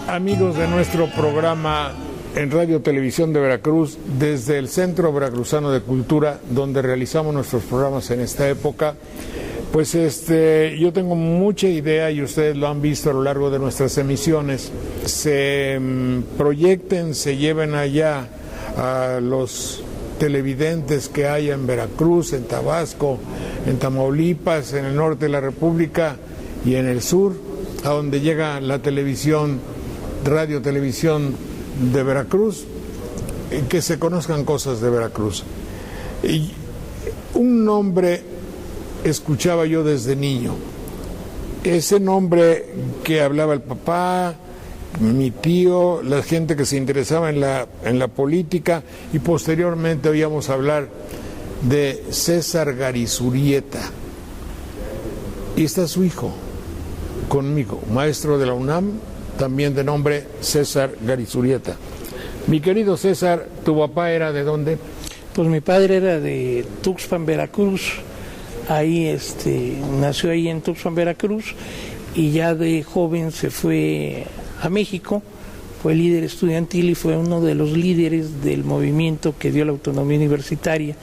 Amigos de nuestro programa en Radio Televisión de Veracruz, desde el Centro Veracruzano de Cultura, donde realizamos nuestros programas en esta época, pues yo tengo mucha idea, y ustedes lo han visto a lo largo de nuestras emisiones, se proyecten, se lleven allá a los televidentes que hay en Veracruz, en Tabasco, en Tamaulipas, en el norte de la República y en el sur, a donde llega la televisión, Radio Televisión de Veracruz, que se conozcan cosas de Veracruz. Y un nombre escuchaba yo desde niño, ese nombre que hablaba el papá, mi tío, la gente que se interesaba en la política, y posteriormente oíamos hablar de César Garizurieta. Y está su hijo conmigo, maestro de la UNAM, también de nombre César Garizurieta. Mi querido César, ¿tu papá era de dónde? Pues mi padre era de Tuxpan, Veracruz. Ahí nació ahí en Tuxpan, Veracruz, y ya de joven se fue a México. Fue líder estudiantil y fue uno de los líderes del movimiento que dio la autonomía universitaria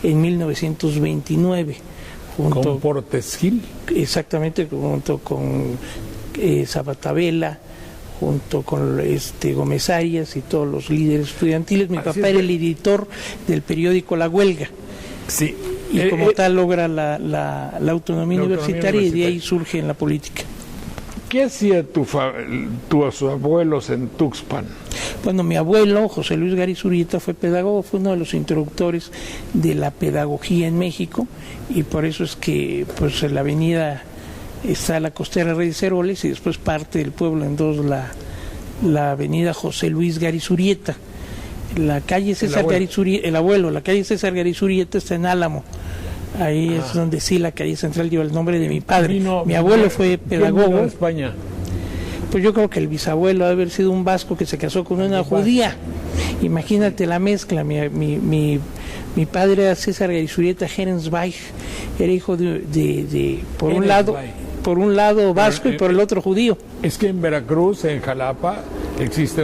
en 1929. ¿Con Portes Gil? Exactamente, junto con Zabatabela, junto con Gómez Arias y todos los líderes estudiantiles. Mi papá era el editor del periódico La Huelga. Sí. Y como tal logra la autonomía universitaria, y de ahí surge en la política. ¿Qué hacía tus abuelos en Tuxpan? Bueno, mi abuelo, José Luis Garizurieta, fue pedagogo, fue uno de los introductores de la pedagogía en México, y por eso es que pues en la avenida está la Costera Reyes Heroles, y después parte del pueblo en dos la avenida José Luis Garizurieta. La calle César Garizurieta, la calle César Garizurieta está en Álamo. Ahí es donde sí la calle central lleva el nombre de mi padre. Mi abuelo fue pedagogo. ¿Quién vino de España? Pues yo creo que el bisabuelo debe haber sido un vasco que se casó con una judía. Imagínate la mezcla. Mi padre era César Garizurieta Herensweich, era hijo de por un lado vasco y por el otro judío. Es que en Veracruz, en Jalapa, existe,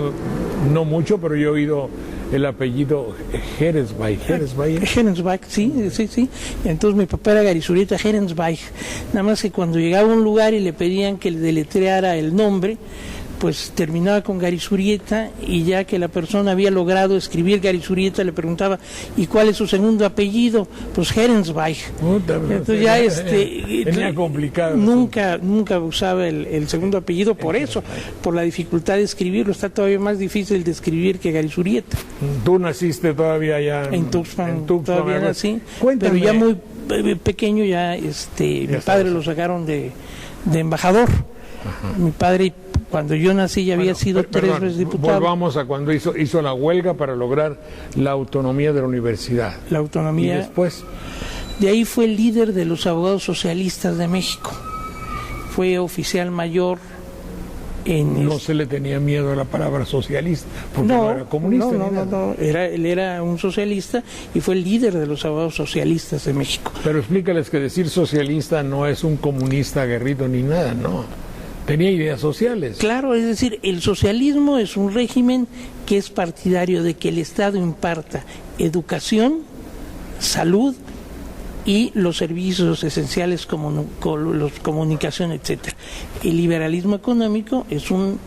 no mucho, pero yo he oído el apellido Herensbaich. Herensbaich, sí. Entonces mi papá era Garizurieta Herensbaich. Nada más que cuando llegaba a un lugar y le pedían que le deletreara el nombre, pues terminaba con Garizurieta, y ya que la persona había logrado escribir Garizurieta, le preguntaba, ¿y cuál es su segundo apellido? Pues Herensbaich. Entonces ya tenía complicado. Nunca usaba el segundo apellido por eso, por la dificultad de escribirlo. Está todavía más difícil de escribir que Garizurieta. Tú naciste todavía ya en Tuxpan, todavía nací, Cuéntame. pero ya muy pequeño ya mi padre lo sacaron de embajador. Ajá. Mi padre, cuando yo nací, ya había sido 3 veces diputado. Volvamos a cuando hizo la huelga para lograr la autonomía de la universidad. La autonomía. Y después. De ahí fue el líder de los abogados socialistas de México. Fue oficial mayor en... No se le tenía miedo a la palabra socialista, porque no era comunista. No. Él era un socialista y fue el líder de los abogados socialistas de México. Pero explícales que decir socialista no es un comunista aguerrido ni nada, no. Tenía ideas sociales. Claro, es decir, el socialismo es un régimen que es partidario de que el Estado imparta educación, salud y los servicios esenciales como comunicación, etcétera. El liberalismo económico es una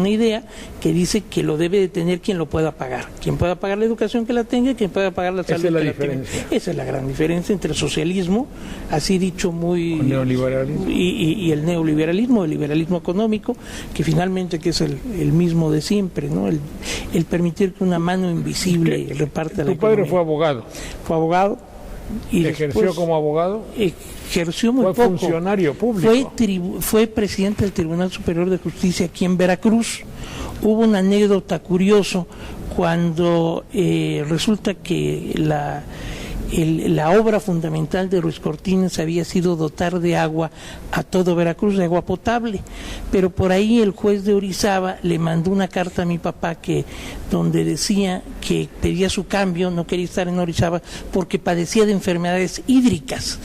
idea que dice que lo debe de tener quien lo pueda pagar. Quien pueda pagar la educación, que la tenga, quien pueda pagar la salud. Esa es la diferencia. Esa es la gran diferencia entre el socialismo, así dicho muy... El neoliberalismo. Y el neoliberalismo, el liberalismo económico, que finalmente que es el mismo de siempre, ¿no? El permitir que una mano invisible reparta la economía. ¿Tu padre fue abogado? Fue abogado. Y ¿Ejerció como abogado? Ejerció muy poco. ¿Fue funcionario público? Fue presidente del Tribunal Superior de Justicia aquí en Veracruz. Hubo una anécdota curiosa cuando resulta que la obra fundamental de Ruiz Cortines había sido dotar de agua a todo Veracruz, de agua potable, pero por ahí el juez de Orizaba le mandó una carta a mi papá donde decía que pedía su cambio, no quería estar en Orizaba porque padecía de enfermedades hídricas.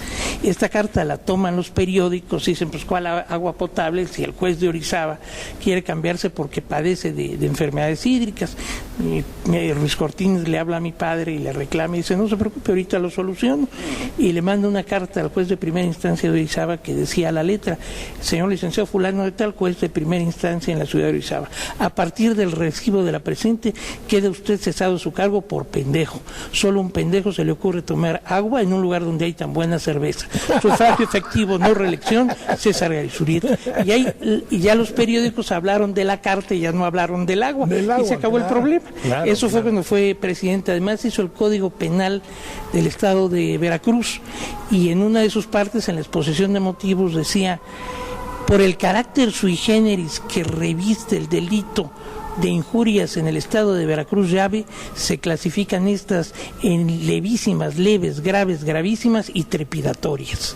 Esta carta la toman los periódicos y dicen, pues ¿cuál agua potable? Si el juez de Orizaba quiere cambiarse porque padece de enfermedades hídricas. Ruiz Cortines le habla a mi padre y le reclama y dice, no se preocupe, ahorita lo soluciono, y le manda una carta al juez de primera instancia de Orizaba que decía a la letra, señor licenciado fulano de tal, juez de primera instancia en la ciudad de Orizaba, a partir del recibo de la presente quede usted cesado de su cargo por pendejo. Solo un pendejo se le ocurre tomar agua en un lugar donde hay tan buena cerveza. Sufragio efectivo, no reelección, César Garizurieta. Y ya los periódicos hablaron de la carta y ya no hablaron del agua, y se acabó el problema. Eso fue cuando fue presidente. Además hizo el Código Penal del Estado de Veracruz, y en una de sus partes, en la exposición de motivos, decía, por el carácter sui generis que reviste el delito de injurias en el estado de Veracruz llave, se clasifican estas en levísimas, leves, graves, gravísimas y trepidatorias.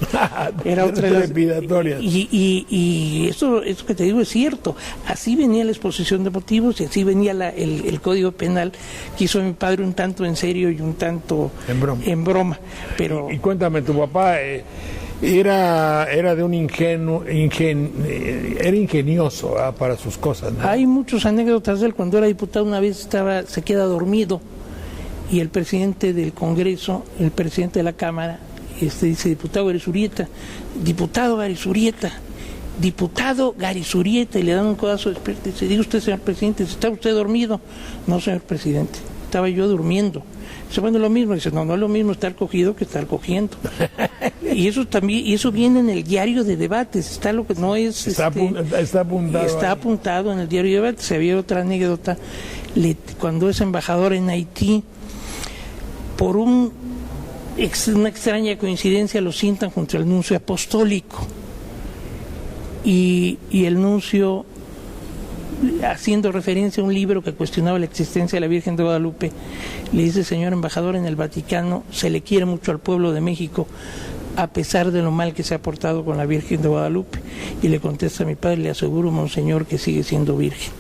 Era otra de las trepidatorias. Y eso que te digo es cierto. Así venía la exposición de motivos y así venía el Código Penal, que hizo mi padre un tanto en serio y un tanto en broma. Pero... Y cuéntame, tu papá... Era de un era ingenioso para sus cosas, ¿no? Hay muchas anécdotas de él. Cuando era diputado una vez se queda dormido y el presidente del Congreso, el presidente de la Cámara, dice, diputado Garizurieta, y le dan un codazo despierto y dice, diga usted, señor presidente, ¿está usted dormido? No, señor presidente, estaba yo durmiendo. Dice, bueno, lo mismo. Dice, no es lo mismo estar cogido que estar cogiendo. Y eso también, y eso viene en el diario de debates. Está lo que no es. Está apuntado. Está apuntado en el diario de debates. Había otra anécdota. Cuando es embajador en Haití, por una extraña coincidencia lo sientan contra el nuncio apostólico. Y el nuncio, haciendo referencia a un libro que cuestionaba la existencia de la Virgen de Guadalupe, le dice, señor embajador, en el Vaticano se le quiere mucho al pueblo de México a pesar de lo mal que se ha portado con la Virgen de Guadalupe. Y le contesta a mi padre, le aseguro, monseñor, que sigue siendo virgen.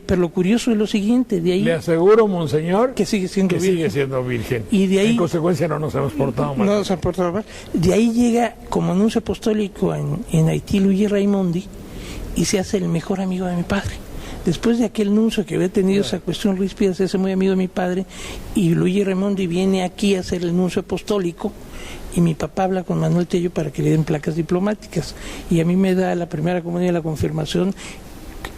Pero lo curioso es lo siguiente, de ahí... Le aseguro, monseñor, que sigue siendo virgen. Y de ahí, en consecuencia no nos hemos portado mal. No nos han portado mal. De ahí llega como nuncio apostólico en Haití Luigi Raimondi, y se hace el mejor amigo de mi padre. Después de aquel nuncio que había tenido esa cuestión ríspida, se hace muy amigo de mi padre, y Luigi Raimondi viene aquí a hacer el nuncio apostólico, y mi papá habla con Manuel Tello para que le den placas diplomáticas, y a mí me da la primera comunión y la confirmación,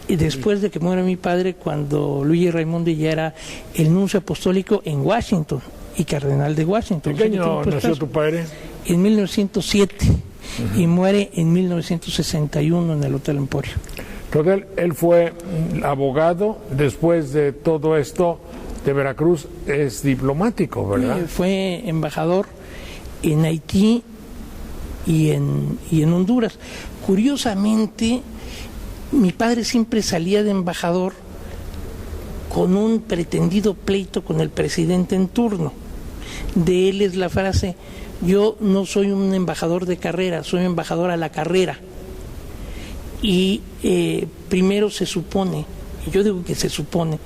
y después de que muere mi padre, cuando Luigi Raimondi ya era el nuncio apostólico en Washington, y cardenal de Washington. ¿En qué año nació tu padre? En 1907, y muere en 1961 en el Hotel Emporio. Entonces, él fue abogado, después de todo esto de Veracruz es diplomático, ¿verdad? Fue embajador en Haití y en Honduras. Curiosamente, mi padre siempre salía de embajador con un pretendido pleito con el presidente en turno. De él es la frase: yo no soy un embajador de carrera, soy embajador a la carrera. Y primero se supone, y yo digo que se supone,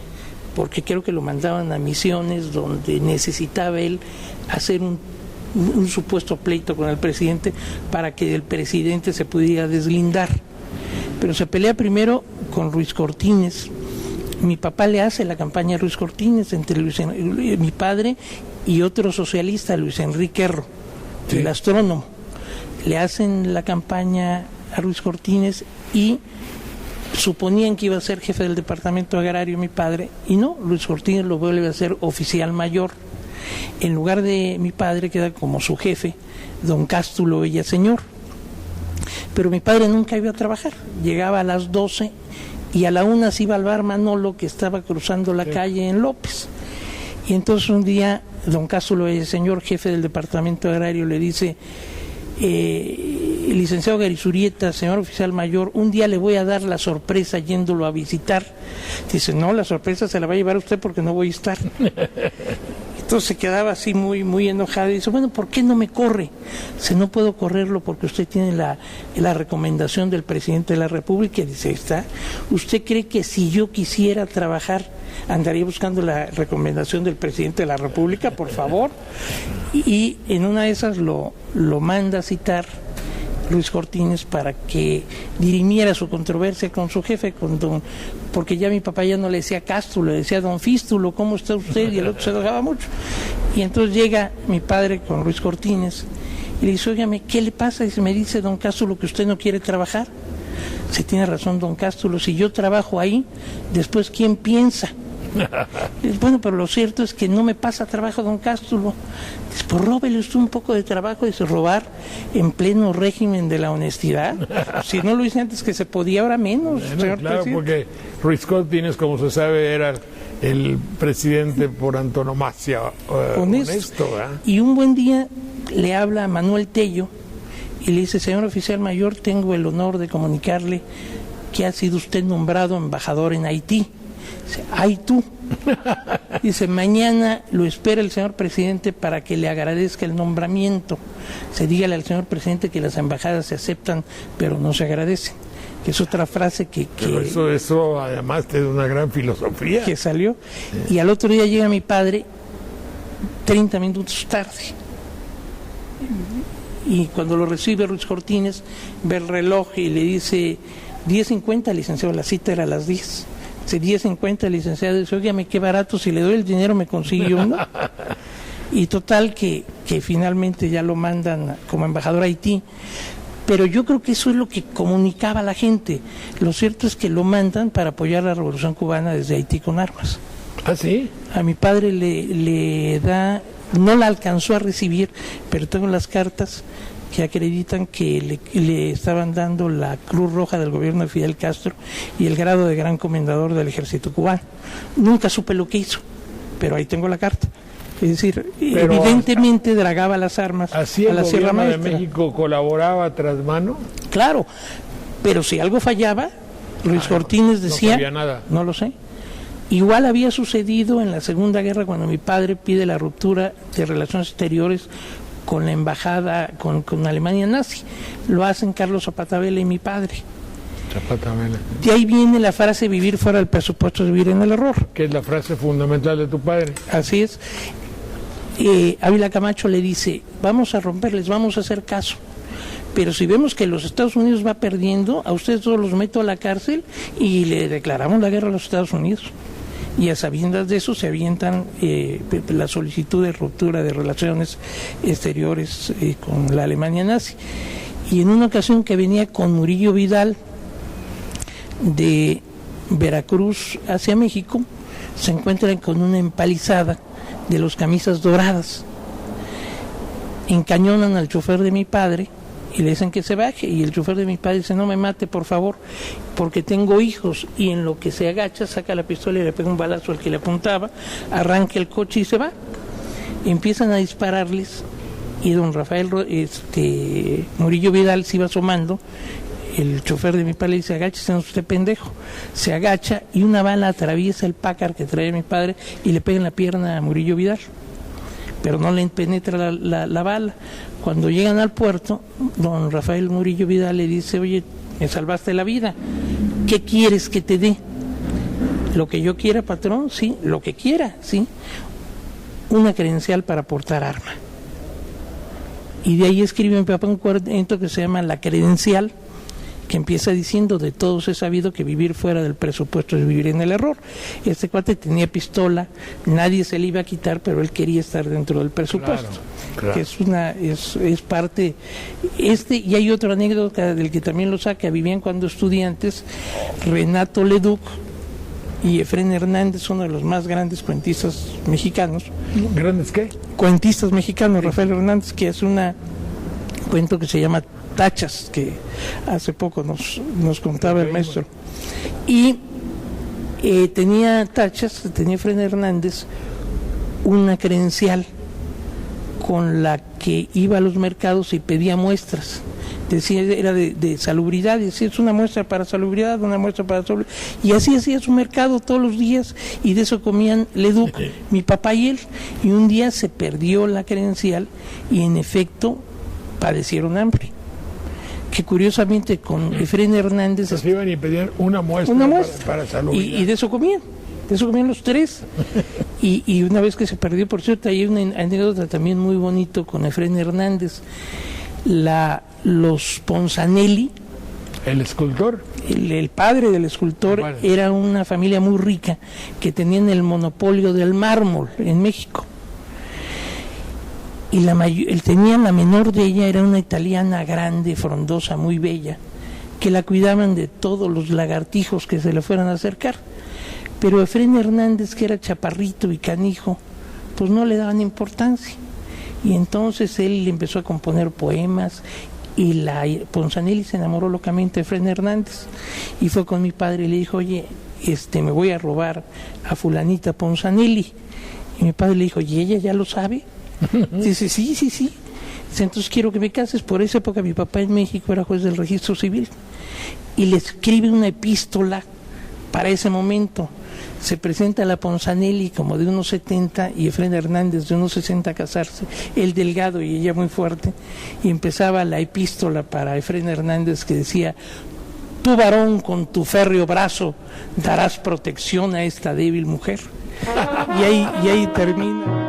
porque creo que lo mandaban a misiones donde necesitaba él hacer un supuesto pleito con el presidente para que el presidente se pudiera deslindar. Pero se pelea primero con Ruiz Cortines. Mi papá le hace la campaña a Ruiz Cortines entre mi padre y otro socialista, Luis Enrique Erro, sí, el astrónomo. Le hacen la campaña a Ruiz Cortines y suponían que iba a ser jefe del departamento agrario mi padre, y no, Ruiz Cortines lo vuelve a ser oficial mayor. En lugar de mi padre queda como su jefe don Cástulo Villaseñor. Pero mi padre nunca iba a trabajar, llegaba a las 12 y a la 1 se iba al bar Manolo, que estaba cruzando la calle en López. Y entonces un día don Cástulo Villaseñor, jefe del departamento agrario, le dice: el licenciado Garizurieta, señor oficial mayor, un día le voy a dar la sorpresa yéndolo a visitar. Dice: no, la sorpresa se la va a llevar usted porque no voy a estar. Entonces se quedaba así muy enojado y dice: bueno, ¿por qué no me corre? Dice: no puedo correrlo porque usted tiene la recomendación del presidente de la República. Y dice: ahí está. ¿Usted cree que si yo quisiera trabajar andaría buscando la recomendación del presidente de la República? Por favor. Y en una de esas lo manda a citar Ruiz Cortines para que dirimiera su controversia con su jefe, porque ya mi papá ya no le decía Cástulo, le decía don Fístulo, ¿cómo está usted? Y el otro se enojaba mucho. Y entonces llega mi padre con Ruiz Cortines y le dice: óigame, ¿qué le pasa? Y me dice don Cástulo que usted no quiere trabajar. Se tiene razón don Cástulo, si yo trabajo ahí, después ¿quién piensa? Bueno, pero lo cierto es que no me pasa trabajo don Cástulo. Dice: pues róbele usted un poco de trabajo. Dice: robar en pleno régimen de la honestidad. Si no lo hice antes que se podía, ahora menos. Bueno, claro, porque Ruiz Cortines, como se sabe, era el presidente por antonomasia honesto, ¿verdad? Y un buen día le habla a Manuel Tello y le dice: señor oficial mayor, tengo el honor de comunicarle que ha sido usted nombrado embajador en Haití. Dice: ay tú. Dice: mañana lo espera el señor presidente para que le agradezca el nombramiento. Dígale al señor presidente que las embajadas se aceptan pero no se agradecen. Que es otra frase que eso además es una gran filosofía que salió. Sí. Y al otro día llega mi padre 30 minutos tarde, y cuando lo recibe Ruiz Cortines ve el reloj y le dice: 10:50, licenciado, la cita era a las 10. Dice: 10:50, licenciado. Dice: óigame, qué barato, si le doy el dinero me consiguió uno. Y total que finalmente ya lo mandan como embajador a Haití. Pero yo creo que eso es lo que comunicaba a la gente. Lo cierto es que lo mandan para apoyar la Revolución Cubana desde Haití con armas. ¿Ah, sí? A mi padre le da, no la alcanzó a recibir, pero tengo las cartas que acreditan que le estaban dando la Cruz Roja del gobierno de Fidel Castro y el grado de gran comendador del ejército cubano. Nunca supe lo que hizo, pero ahí tengo la carta. Es decir, pero evidentemente dragaba las armas a la Sierra Maestra. ¿El gobierno de México colaboraba tras mano? Claro, pero si algo fallaba, Ruiz Cortines decía... No sabía nada. No lo sé. Igual había sucedido en la Segunda Guerra cuando mi padre pide la ruptura de relaciones exteriores con la embajada, con Alemania nazi. Lo hacen Carlos Zapata Vela y mi padre. Zapata Vela. De ahí viene la frase: vivir fuera del presupuesto es vivir en el error. Que es la frase fundamental de tu padre. Así es. Ávila Camacho le dice: vamos a romperles, vamos a hacer caso. pero si vemos que los Estados Unidos va perdiendo, a ustedes todos los meto a la cárcel y le declaramos la guerra a los Estados Unidos. Y a sabiendas de eso se avientan la solicitud de ruptura de relaciones exteriores con la Alemania nazi. Y en una ocasión que venía con Murillo Vidal de Veracruz hacia México, se encuentran con una empalizada de los camisas doradas. Encañonan al chofer de mi padre y le dicen que se baje, y el chofer de mi padre dice: no me mate, por favor, porque tengo hijos. Y en lo que se agacha, saca la pistola y le pega un balazo al que le apuntaba, arranca el coche y se va. Empiezan a dispararles, y don Rafael Murillo Vidal se iba asomando. El chofer de mi padre le dice: agáchese, no es usted pendejo. Se agacha y una bala atraviesa el Packard que traía mi padre y le pega en la pierna a Murillo Vidal, pero no le penetra la bala. Cuando llegan al puerto, don Rafael Murillo Vidal le dice: oye, me salvaste la vida, ¿qué quieres que te dé? Lo que yo quiera, patrón, sí, lo que quiera, sí. Una credencial para portar arma. Y de ahí escribe mi papá un cuento que se llama La Credencial, que empieza diciendo: de todos he sabido que vivir fuera del presupuesto es vivir en el error. Este cuate tenía pistola, nadie se le iba a quitar, pero él quería estar dentro del presupuesto. Claro. Que es parte. Y hay otra anécdota del que también lo saca: vivían cuando estudiantes Renato Leduc y Efrén Hernández, uno de los más grandes cuentistas mexicanos. ¿Grandes qué? Cuentistas mexicanos, sí. Rafael Hernández, que hace un cuento que se llama Tachas, que hace poco nos contaba el maestro. Y tenía Efrén Hernández una credencial con la que iba a los mercados y pedía muestras. Decía, era de salubridad, y decía: es una muestra para salubridad, una muestra para salubridad. Y así hacía su mercado todos los días, y de eso comían Leduc, mi papá y él. Y un día se perdió la credencial y en efecto padecieron hambre. Que curiosamente con Efrén Hernández... Se iban y pedían una muestra. Para salubridad. Y de eso comían. De eso comían los tres. Y una vez que se perdió, por cierto, hay una anécdota también muy bonito con Efrén Hernández. Los Ponzanelli, el escultor, el padre del escultor, era una familia muy rica que tenían el monopolio del mármol en México. Y él tenía, la menor de ella era una italiana grande, frondosa, muy bella, que la cuidaban de todos los lagartijos que se le fueran a acercar. Pero Efrén Hernández, que era chaparrito y canijo, pues no le daban importancia. Y entonces él empezó a componer poemas, y la Ponzanelli se enamoró locamente de Efrén Hernández, y fue con mi padre y le dijo: oye, me voy a robar a fulanita Ponzanelli. Y mi padre le dijo: ¿y ella ya lo sabe? Dice: sí. Dice: entonces quiero que me cases. Por esa época mi papá en México era juez del registro civil, y le escribe una epístola para ese momento. Se presenta a la Ponzanelli como de unos 70 y Efrén Hernández de unos 60 a casarse, él delgado y ella muy fuerte, y empezaba la epístola para Efrén Hernández que decía: tú, varón, con tu férreo brazo darás protección a esta débil mujer. Y ahí termina.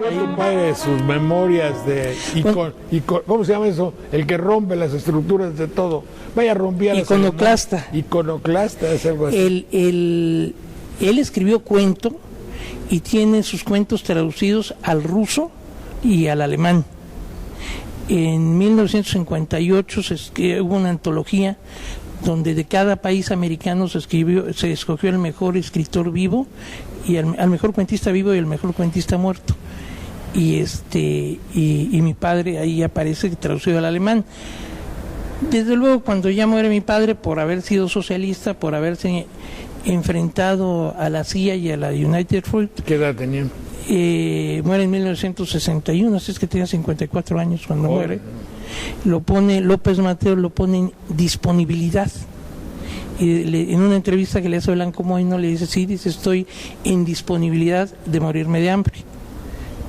Tu padre, sus memorias ¿cómo se llama eso? El que rompe las estructuras de todo. Vaya, rompía las iconoclasta. Iconoclasta, es algo así. Él escribió cuento y tiene sus cuentos traducidos al ruso y al alemán. En 1958 hubo una antología donde de cada país americano se escogió el mejor escritor vivo y al mejor cuentista vivo y el mejor cuentista muerto. y mi padre ahí aparece traducido al alemán. Desde luego, cuando ya muere mi padre, por haber sido socialista, por haberse enfrentado a la CIA y a la United Fruit. ¿Qué edad tenía? Muere en 1961, así es que tenía 54 años cuando muere. Lo pone López Mateos, lo pone en disponibilidad. Y en una entrevista que le hace Blanco Moino le dice, sí, dice, estoy en disponibilidad de morirme de hambre,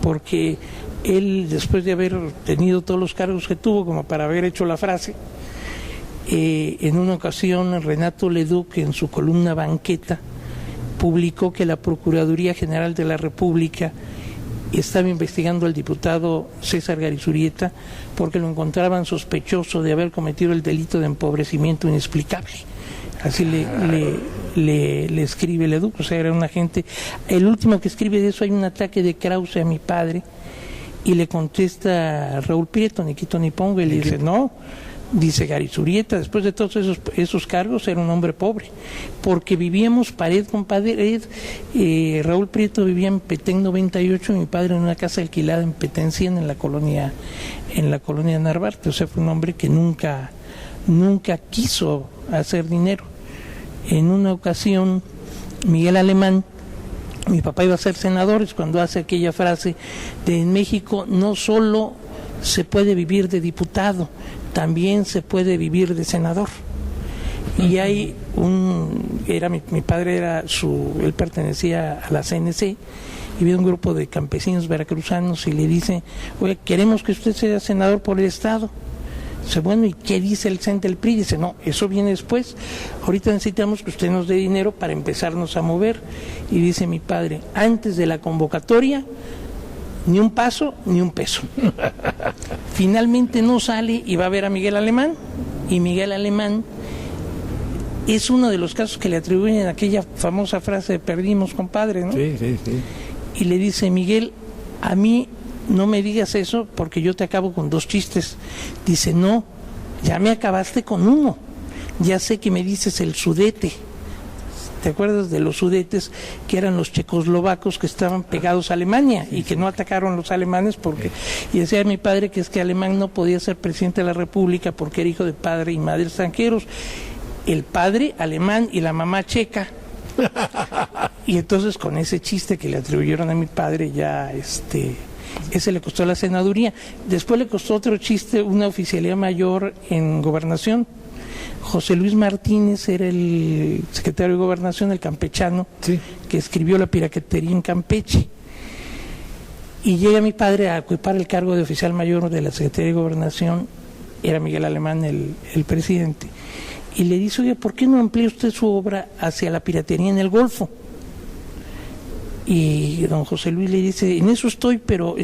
porque él, después de haber tenido todos los cargos que tuvo, como para haber hecho la frase, en una ocasión Renato Leduc, en su columna Banqueta, publicó que la Procuraduría General de la República estaba investigando al diputado César Garizurieta porque lo encontraban sospechoso de haber cometido el delito de empobrecimiento inexplicable. Así le escribe Leduc, o sea, era un agente. El último que escribe de eso, hay un ataque de Krause a mi padre, y le contesta Raúl Prieto, ni quito ni pongo, y le dice, no, dice Garizurieta, después de todos esos cargos, era un hombre pobre, porque vivíamos pared con pared. Raúl Prieto vivía en Petén 98, y mi padre en una casa alquilada en Petén 100, en la colonia Narvarte. O sea, fue un hombre que nunca quiso hacer dinero. En una ocasión, Miguel Alemán, mi papá iba a ser senador, es cuando hace aquella frase de: en México no solo se puede vivir de diputado, también se puede vivir de senador. Y hay mi padre él pertenecía a la CNC, y había un grupo de campesinos veracruzanos, y le dice: oye, queremos que usted sea senador por el estado. Dice, bueno, ¿y qué dice el CEN del PRI? Dice, no, eso viene después. Ahorita necesitamos que usted nos dé dinero para empezarnos a mover. Y dice mi padre, antes de la convocatoria, ni un paso, ni un peso. Finalmente no sale y va a ver a Miguel Alemán. Y Miguel Alemán es uno de los casos que le atribuyen aquella famosa frase de perdimos, compadre, ¿no? Sí, sí, sí. Y le dice, Miguel, a mí no me digas eso porque yo te acabo con 2 chistes. Dice, no, ya me acabaste con uno. Ya sé que me dices el Sudete. ¿Te acuerdas de los Sudetes, que eran los checoslovacos que estaban pegados a Alemania y que no atacaron los alemanes? Porque y decía mi padre que es que Alemán no podía ser presidente de la República porque era hijo de padre y madre extranjeros. El padre alemán y la mamá checa. Y entonces, con ese chiste que le atribuyeron a mi padre, ya ese le costó la senaduría. Después le costó otro chiste, una oficialía mayor en Gobernación. José Luis Martínez era el secretario de Gobernación, el campechano, sí, que escribió La piraquetería en Campeche. Y llega mi padre a ocupar el cargo de oficial mayor de la Secretaría de Gobernación, era Miguel Alemán el presidente, y le dice, oye, ¿por qué no amplía usted su obra hacia la piratería en el Golfo? Y don José Luis le dice, en eso estoy, pero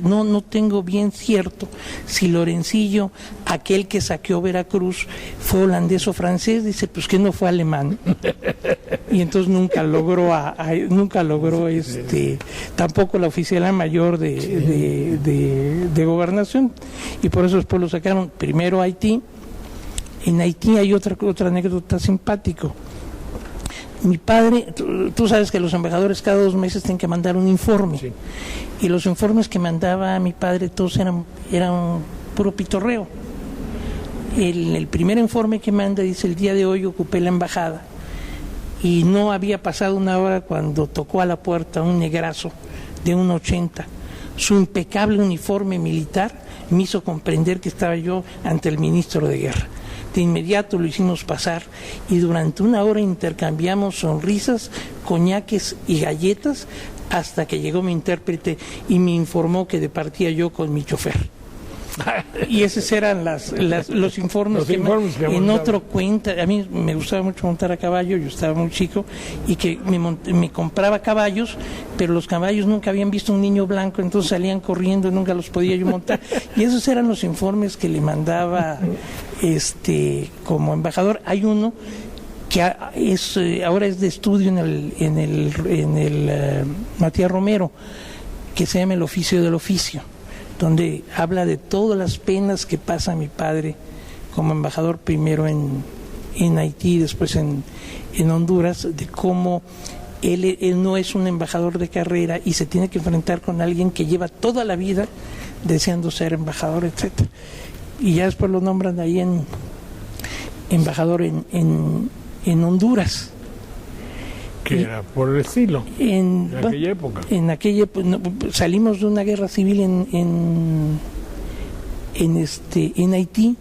no tengo bien cierto si Lorencillo, aquel que saqueó Veracruz, fue holandés o francés. Dice, pues que no fue alemán. Y entonces nunca logró tampoco la oficialía mayor de Gobernación, y por eso después lo sacaron primero a Haití. En Haití hay otra anécdota simpática. Mi padre, tú sabes que los embajadores cada 2 meses tienen que mandar un informe, sí, y los informes que mandaba mi padre todos eran puro pitorreo. El primer informe que manda dice, el día de hoy ocupé la embajada y no había pasado 1 hora cuando tocó a la puerta un negrazo de 1.80. Su impecable uniforme militar me hizo comprender que estaba yo ante el ministro de Guerra. De inmediato lo hicimos pasar y durante 1 hora intercambiamos sonrisas, coñaques y galletas hasta que llegó mi intérprete y me informó que departía yo con mi chofer. Y esos eran los informes que en otro cuenta. A mí me gustaba mucho montar a caballo, yo estaba muy chico, y que me compraba caballos, pero los caballos nunca habían visto un niño blanco, entonces salían corriendo y nunca los podía yo montar. Y esos eran los informes que le mandaba como embajador. Hay uno que ahora es de estudio en el Matías Romero, que se llama El oficio del oficio, donde habla de todas las penas que pasa mi padre como embajador, primero en Haití, después en Honduras, de cómo él no es un embajador de carrera y se tiene que enfrentar con alguien que lleva toda la vida deseando ser embajador, etcétera. Y ya después lo nombran ahí embajador en Honduras. Que era por el estilo en aquella época. En aquella salimos de una guerra civil en Haití.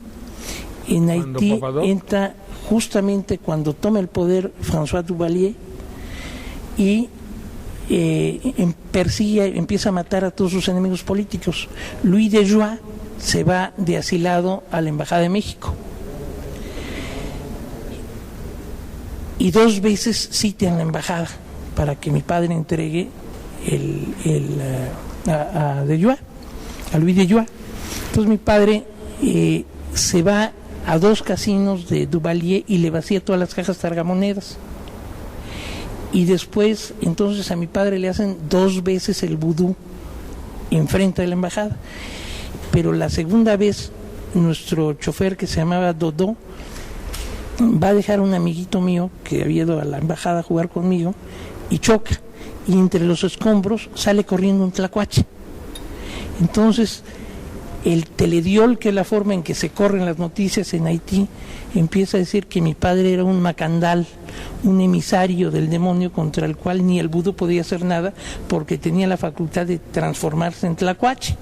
En Haití entra justamente cuando toma el poder François Duvalier y empieza a matar a todos sus enemigos políticos. Louis de Joie se va de asilado a la Embajada de México. Y 2 veces cita en la embajada para que mi padre entregue a Louis de Joie. Entonces mi padre se va a 2 casinos de Duvalier y le vacía todas las cajas tragamonedas. Y después, entonces a mi padre le hacen 2 veces el vudú enfrente de la embajada. Pero la segunda vez, nuestro chofer, que se llamaba Dodó, va a dejar a un amiguito mío que había ido a la embajada a jugar conmigo y choca, y entre los escombros sale corriendo un tlacuache. Entonces el telediol, que es la forma en que se corren las noticias en Haití, empieza a decir que mi padre era un macandal, un emisario del demonio contra el cual ni el vudú podía hacer nada porque tenía la facultad de transformarse en tlacuache.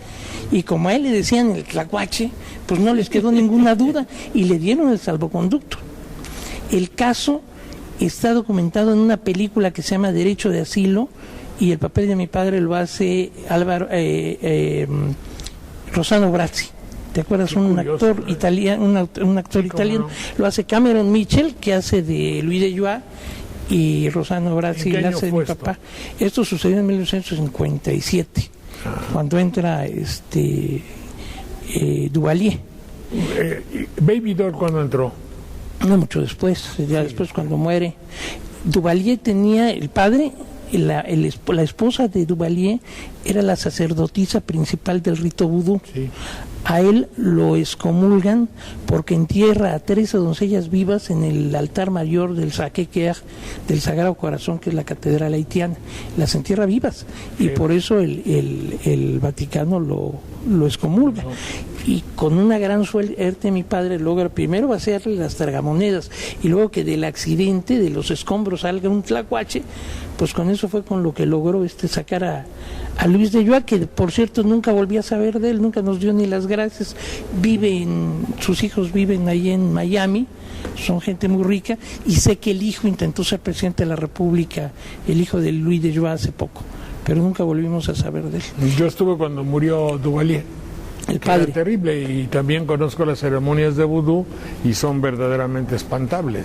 Y como a él le decían el tlacuache, pues no les quedó ninguna duda y le dieron el salvoconducto. El caso está documentado en una película que se llama Derecho de Asilo, y el papel de mi padre lo hace Rossano Brazzi. ¿Te acuerdas? Un actor italiano, un actor italiano. No. Lo hace Cameron Mitchell, que hace de Louis de Joie, y Rossano Brazzi le hace de mi papá. Esto sucedió en 1957, cuando entra Duvalier. Baby Doll, ¿cuándo entró? No, mucho después, ya después cuando muere. Duvalier tenía, el padre, la esposa de Duvalier era la sacerdotisa principal del rito vudú. Sí. A él lo excomulgan porque entierra a 13 doncellas vivas en el altar mayor del Sacré-Cœur, del Sagrado Corazón, que es la catedral haitiana. Las entierra vivas, y por eso el Vaticano lo excomulga. Y con una gran suerte mi padre logra primero vaciarle las tragamonedas, y luego que del accidente, de los escombros, salga un tlacuache. Pues con eso fue con lo que logró sacar a Louis de Joie, que por cierto nunca volví a saber de él, nunca nos dio ni las gracias. Sus hijos viven ahí en Miami, son gente muy rica, y sé que el hijo intentó ser presidente de la República, el hijo de Louis de Joie, hace poco, pero nunca volvimos a saber de él. Yo estuve cuando murió Duvalier, el padre. Era terrible, y también conozco las ceremonias de vudú y son verdaderamente espantables.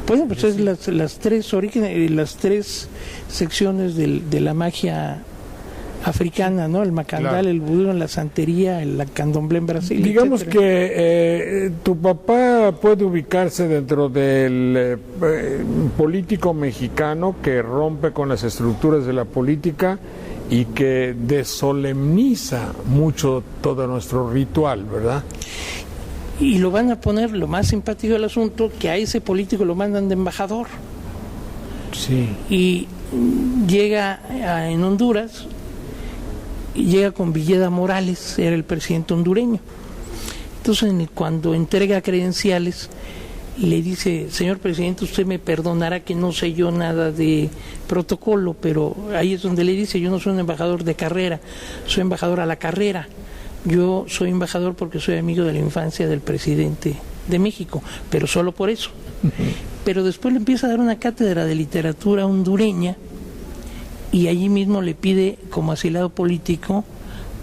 Bueno, pues es las 3 orígenes, las 3 secciones de la magia africana, ¿no? El macandal, claro, el vudú, la santería, el candomblé en Brasil. Digamos etcétera. Que tu papá puede ubicarse dentro del político mexicano que rompe con las estructuras de la política y que desolemniza mucho todo nuestro ritual, ¿verdad? Y lo van a poner, lo más simpático del asunto, que a ese político lo mandan de embajador. Sí. Y llega en Honduras, y llega con Villeda Morales, era el presidente hondureño. Entonces, cuando entrega credenciales, le dice: señor presidente, usted me perdonará que no sé yo nada de protocolo, pero ahí es donde le dice: yo no soy un embajador de carrera, soy embajador a la carrera. Yo soy embajador porque soy amigo de la infancia del presidente de México, pero solo por eso. Pero después le empieza a dar una cátedra de literatura hondureña, y allí mismo le pide como asilado político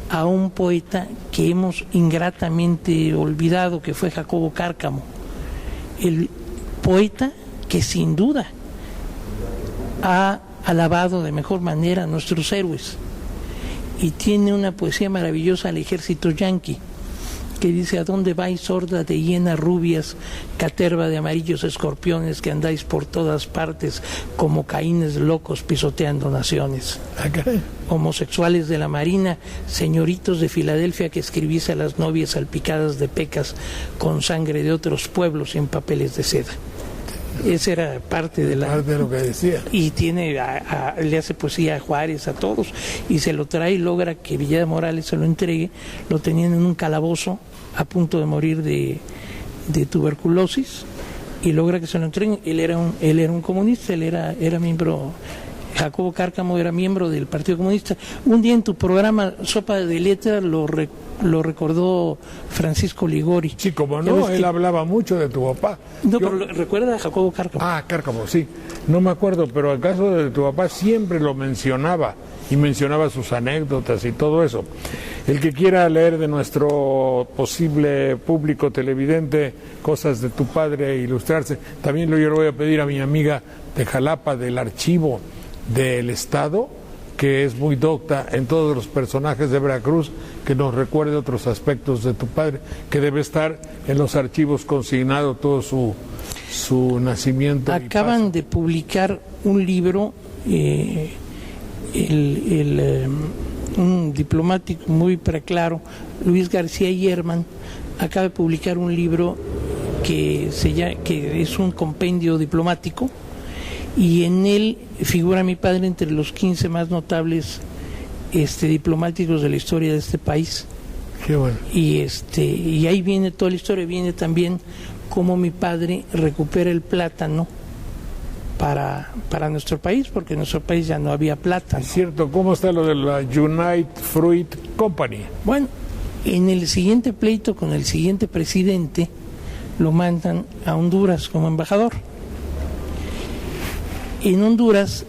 a un poeta que hemos ingratamente olvidado, que fue Jacobo Cárcamo, el poeta que sin duda ha alabado de mejor manera a nuestros héroes, y tiene una poesía maravillosa al ejército yanqui, que dice: ¿a dónde vais, horda de hienas rubias, caterva de amarillos escorpiones, que andáis por todas partes como caínes locos pisoteando naciones? Okay. Homosexuales de la marina, señoritos de Filadelfia, que escribís a las novias salpicadas de pecas con sangre de otros pueblos y en papeles de seda. Esa era parte de lo que decía. Y le hace poesía a Juárez, a todos, y se lo trae y logra que Villa de Morales se lo entregue. Lo tenían en un calabozo a punto de morir de tuberculosis, y logra que se lo entreguen. Él era un comunista, él era miembro. Jacobo Cárcamo era miembro del Partido Comunista. Un día en tu programa Sopa de Letras lo recordó Francisco Ligori. Sí, como no, él hablaba mucho de tu papá. No, pero recuerda a Jacobo Cárcamo. Ah, Cárcamo, sí. No me acuerdo, pero el caso de tu papá siempre lo mencionaba, y mencionaba sus anécdotas y todo eso. El que quiera leer de nuestro posible público televidente cosas de tu padre e ilustrarse, también yo le voy a pedir a mi amiga de Jalapa, del archivo del Estado, que es muy docta en todos los personajes de Veracruz, que nos recuerde otros aspectos de tu padre, que debe estar en los archivos consignado todo su nacimiento. Acaban de publicar un libro, un diplomático muy preclaro, Luis García Yerman, acaba de publicar un libro que es un compendio diplomático, y en él figura mi padre entre los 15 más notables diplomáticos de la historia de este país. Qué bueno. Y ahí viene toda la historia, viene también cómo mi padre recupera el plátano para nuestro país, porque en nuestro país ya no había plátano. Es cierto. ¿Cómo está lo de la United Fruit Company? Bueno, en el siguiente pleito con el siguiente presidente lo mandan a Honduras como embajador. En Honduras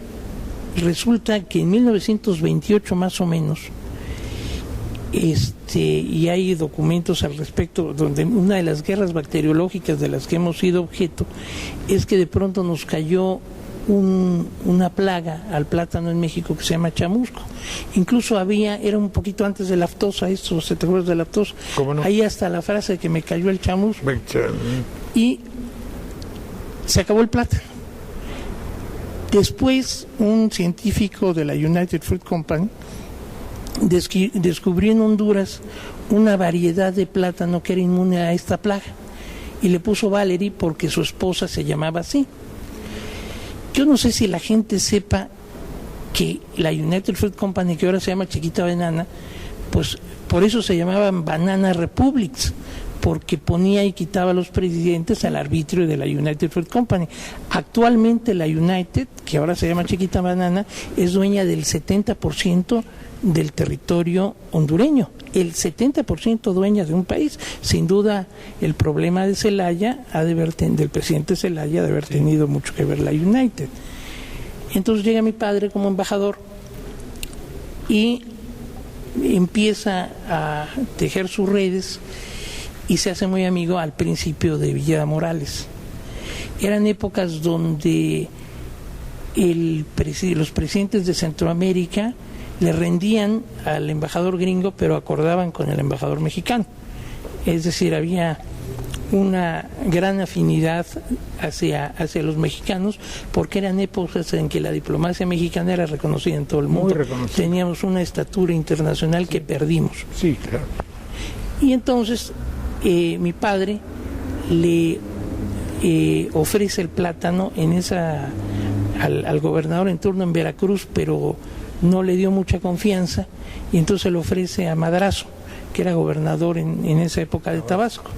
resulta que en 1928 más o menos, y hay documentos al respecto, donde una de las guerras bacteriológicas de las que hemos sido objeto es que de pronto nos cayó una plaga al plátano en México que se llama chamusco. Incluso era un poquito antes de la aftosa, ¿se te acuerdas de la aftosa? ¿Cómo no? Ahí hasta la frase de que me cayó el chamusco. Y se acabó el plátano. Después, un científico de la United Fruit Company descubrió en Honduras una variedad de plátano que era inmune a esta plaga, y le puso Valerie porque su esposa se llamaba así. Yo no sé si la gente sepa que la United Fruit Company, que ahora se llama Chiquita Banana, pues por eso se llamaban Banana Republics, porque ponía y quitaba a los presidentes al arbitrio de la United Fruit Company. Actualmente la United, que ahora se llama Chiquita Banana, es dueña del 70% del territorio hondureño. El 70% dueña de un país. Sin duda, el problema de Zelaya, del presidente Zelaya, ha de haber tenido mucho que ver la United. Entonces llega mi padre como embajador y empieza a tejer sus redes, y se hace muy amigo al principio de Villa de Morales. Eran épocas donde los presidentes de Centroamérica le rendían al embajador gringo, pero acordaban con el embajador mexicano. Es decir, había una gran afinidad hacia los mexicanos, porque eran épocas en que la diplomacia mexicana era reconocida en todo el mundo. Teníamos una estatura internacional que perdimos. Sí, claro. Y entonces mi padre le ofrece el plátano al gobernador en turno en Veracruz, pero no le dio mucha confianza, y entonces le ofrece a Madrazo, que era gobernador en esa época de Tabasco,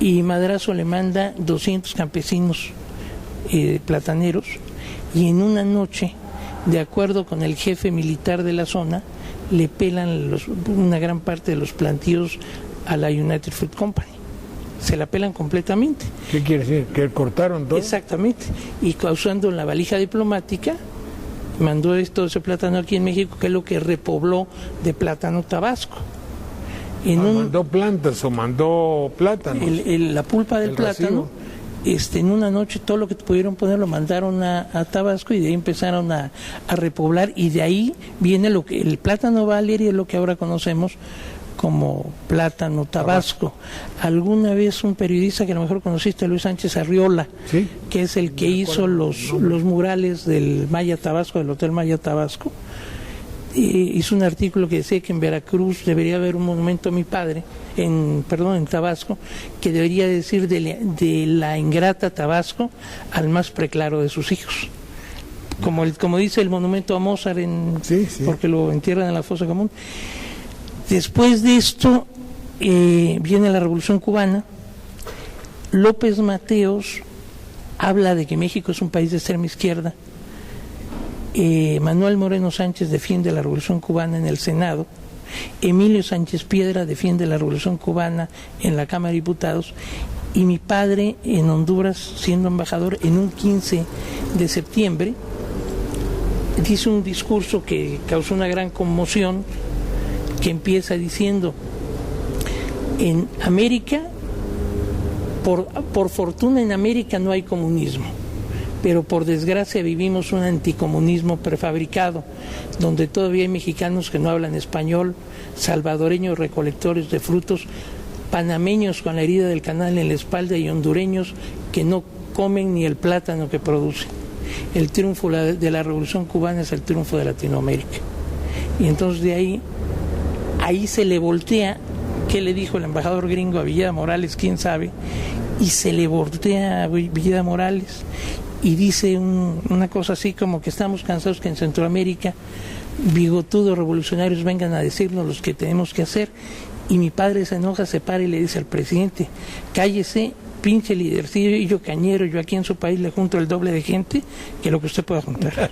y Madrazo le manda 200 campesinos plataneros, y en una noche, de acuerdo con el jefe militar de la zona, le pelan una gran parte de los plantíos a la United Fruit Company. Se la pelan completamente. ¿Qué quiere decir? ¿Que cortaron todo? Exactamente. Y causando la valija diplomática, mandó todo ese plátano aquí en México, que es lo que repobló de plátano Tabasco. ¿Mandó plantas o mandó plátanos? La pulpa del plátano, en una noche todo lo que pudieron poner lo mandaron a Tabasco, y de ahí empezaron a repoblar, y de ahí viene el plátano Valerie, es lo que ahora conocemos como plátano Tabasco. Alguna vez un periodista que a lo mejor conociste, Luis Sánchez Arriola, ¿sí?, que es el que hizo los murales del Maya Tabasco, del Hotel Maya Tabasco, hizo un artículo que decía que en Veracruz debería haber un monumento a mi padre, en Tabasco, que debería decir de la ingrata Tabasco al más preclaro de sus hijos. Como dice el monumento a Mozart, porque lo entierran en la fosa común. Después de esto viene la Revolución Cubana. López Mateos habla de que México es un país de extrema izquierda. Manuel Moreno Sánchez defiende la Revolución Cubana en el Senado. Emilio Sánchez Piedra defiende la Revolución Cubana en la Cámara de Diputados. Y mi padre en Honduras, siendo embajador, en un 15 de septiembre, dice un discurso que causó una gran conmoción, que empieza diciendo: en América, por fortuna en América no hay comunismo, pero por desgracia vivimos un anticomunismo prefabricado, donde todavía hay mexicanos que no hablan español, salvadoreños recolectores de frutos, panameños con la herida del canal en la espalda y hondureños que no comen ni el plátano que producen. El triunfo de la Revolución Cubana es el triunfo de Latinoamérica. Y entonces de ahí se le voltea. ¿Qué le dijo el embajador gringo a Villeda Morales? ¿Quién sabe? Y se le voltea a Villeda Morales y dice una cosa así como que estamos cansados que en Centroamérica bigotudos revolucionarios vengan a decirnos lo que tenemos que hacer. Y mi padre se enoja, se para y le dice al presidente: cállese, pinche lidercillo cañero, yo aquí en su país le junto el doble de gente que lo que usted pueda juntar.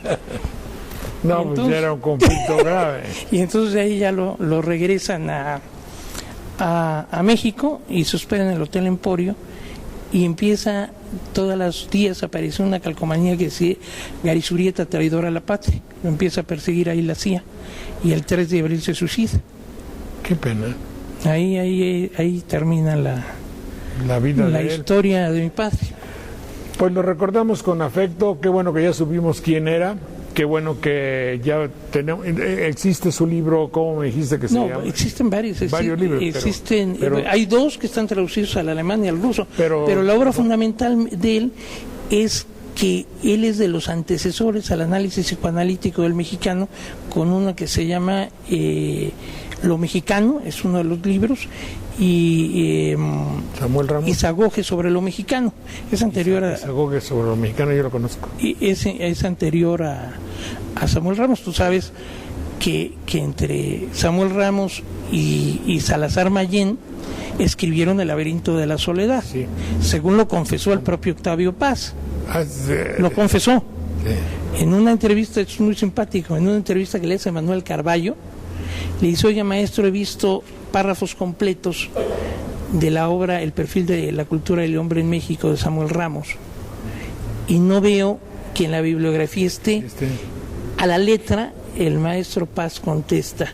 No, entonces, pues ya era un conflicto grave. Y entonces de ahí ya lo regresan a México y se hospeda en el Hotel Emporio, y empieza todos los días aparece una calcomanía que dice: Garizurieta, traidor a la patria. Lo empieza a perseguir ahí la CIA y el 3 de abril se suicida. Qué pena. Ahí termina la vida la de historia de mi padre. Pues lo recordamos con afecto. Qué bueno que ya supimos quién era. Qué bueno que ya tenemos. ¿Existe su libro? ¿Cómo me dijiste que se llama? No, existen varios libros. Pero hay dos que están traducidos al alemán y al ruso. Pero la obra fundamental de él es que él es de los antecesores al análisis psicoanalítico del mexicano, con uno que se llama Lo Mexicano, es uno de los libros, y Samuel Ramos. Y Zagoje sobre lo mexicano. Es anterior a Zagoje sobre lo mexicano, yo lo conozco. Y es anterior a Samuel Ramos. Tú sabes que entre Samuel Ramos y Salazar Mayén escribieron El laberinto de la soledad, sí, según lo confesó el propio Octavio Paz. Lo confesó. Sí. En una entrevista, es muy simpático, en una entrevista que le hace Manuel Carballo, le dice: oye, maestro, he visto párrafos completos de la obra El perfil de la cultura del hombre en México de Samuel Ramos, y no veo que en la bibliografía esté. A la letra, el maestro Paz contesta: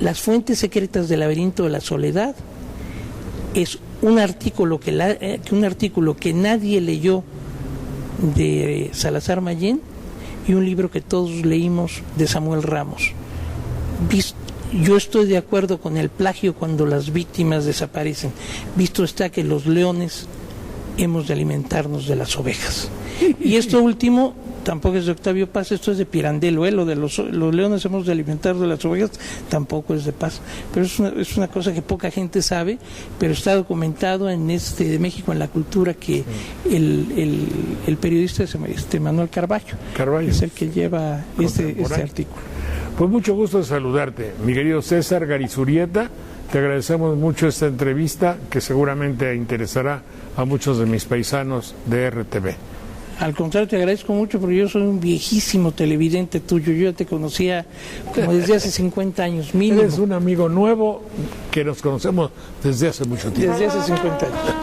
Las fuentes secretas del laberinto de la soledad es un artículo que nadie leyó de Salazar Mayén y un libro que todos leímos de Samuel Ramos. Yo estoy de acuerdo con el plagio cuando las víctimas desaparecen. Visto está que los leones hemos de alimentarnos de las ovejas. Y esto último tampoco es de Octavio Paz, esto es de Pirandello, lo de los leones hemos de alimentarnos de las ovejas tampoco es de Paz. Pero es una cosa que poca gente sabe, pero está documentado en de México en la cultura, que el periodista es Manuel Carballo, es el que lleva este artículo. Pues mucho gusto de saludarte, mi querido César Garizurieta. Te agradecemos mucho esta entrevista, que seguramente interesará a muchos de mis paisanos de RTV. Al contrario, te agradezco mucho, porque yo soy un viejísimo televidente tuyo. Yo ya te conocía como desde hace 50 años mínimo. Eres un amigo nuevo que nos conocemos desde hace mucho tiempo. Desde hace 50 años.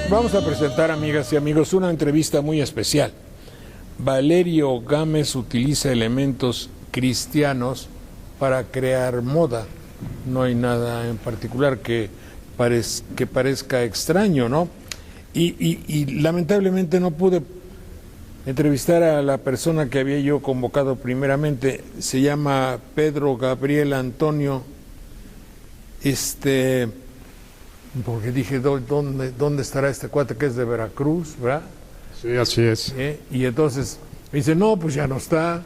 Vamos a presentar, amigas y amigos, una entrevista muy especial. Valerio Gámez utiliza elementos cristianos para crear moda. No hay nada en particular que parezca extraño, ¿no? Y lamentablemente no pude entrevistar a la persona que había yo convocado primeramente. Se llama Pedro Gabriel Antonio. Porque dije, ¿dónde estará este cuate que es de Veracruz, verdad? Sí, así es. Y entonces me dice, no, pues ya no está.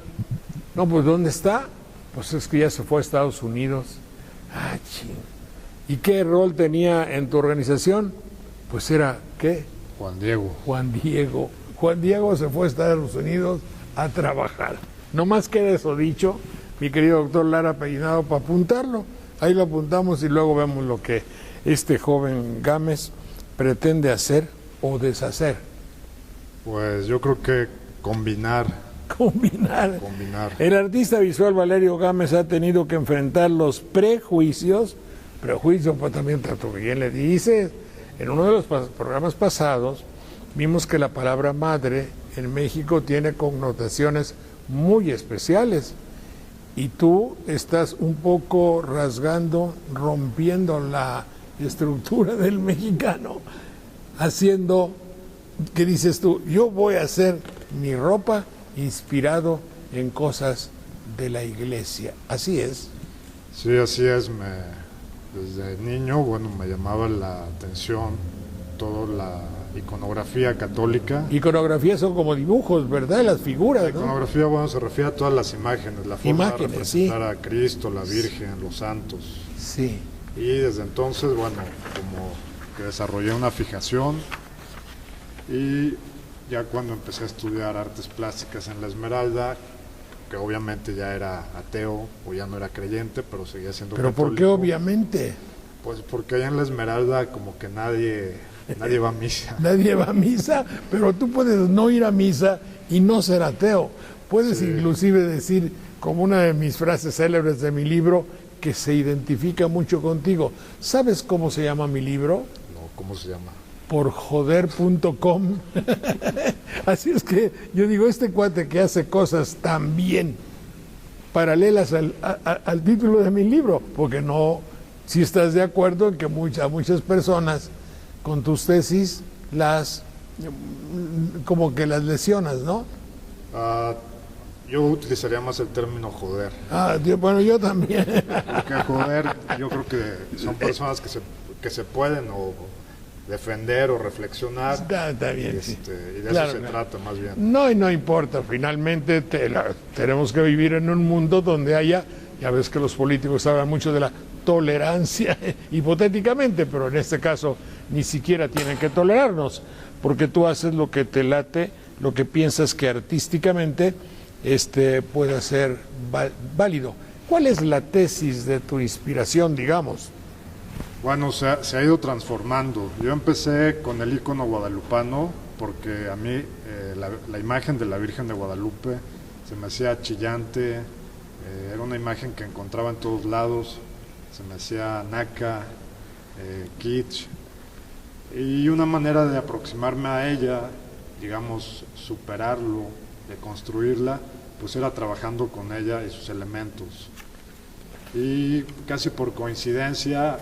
No, pues ¿dónde está? Pues es que ya se fue a Estados Unidos. Ah, ching. ¿Y qué rol tenía en tu organización? Pues era, ¿qué? Juan Diego. Juan Diego. Juan Diego se fue a Estados Unidos a trabajar. No más queda eso dicho, mi querido doctor Lara Pellinado, para apuntarlo. Ahí lo apuntamos y luego vemos lo que este joven Gámez pretende hacer o deshacer. Pues yo creo que combinar. El artista visual Valerio Gámez ha tenido que enfrentar los prejuicios, pues también tanto bien le dices. En uno de los programas pasados vimos que la palabra madre en México tiene connotaciones muy especiales. Y tú estás un poco rompiendo la estructura del mexicano, haciendo, ¿qué dices tú? Yo voy a hacer mi ropa inspirado en cosas de la iglesia. ¿Así es? Sí, así es. Desde niño, me llamaba la atención toda la iconografía católica. Iconografía son como dibujos, ¿verdad? Las figuras, la iconografía, ¿no? Se refiere a todas las imágenes, la forma de representar a Cristo, la Virgen, los santos. Sí. Y desde entonces, como que desarrollé una fijación, y ya cuando empecé a estudiar artes plásticas en la Esmeralda, que obviamente ya era ateo o ya no era creyente, pero seguía siendo ¿Pero católico. por qué obviamente? Pues porque allá en la Esmeralda como que nadie va a misa. Nadie va a misa, pero tú puedes no ir a misa y no ser ateo. Puedes inclusive decir, como una de mis frases célebres de mi libro, que se identifica mucho contigo. ¿Sabes cómo se llama mi libro? No, ¿cómo se llama? Porjoder.com. Así es que yo digo, este cuate que hace cosas tan bien paralelas al título de mi libro, porque no, si estás de acuerdo en que muchas personas con tus tesis las como que las lesionas, ¿no? Yo utilizaría más el término joder. Bueno, yo también. Porque joder, yo creo que son personas que se pueden o defender o reflexionar. Está bien, y de eso se trata más bien. No, y no importa, finalmente tenemos que vivir en un mundo donde haya, ya ves que los políticos hablan mucho de la tolerancia, hipotéticamente, pero en este caso ni siquiera tienen que tolerarnos, porque tú haces lo que te late, lo que piensas que artísticamente pueda ser válido. ¿Cuál es la tesis de tu inspiración, digamos? Bueno, se ha ido transformando. Yo empecé con el ícono guadalupano porque a mí la imagen de la Virgen de Guadalupe se me hacía chillante, era una imagen que encontraba en todos lados, se me hacía naca, kitsch, y una manera de aproximarme a ella, digamos, superarlo, de construirla, pues era trabajando con ella y sus elementos. Y casi por coincidencia,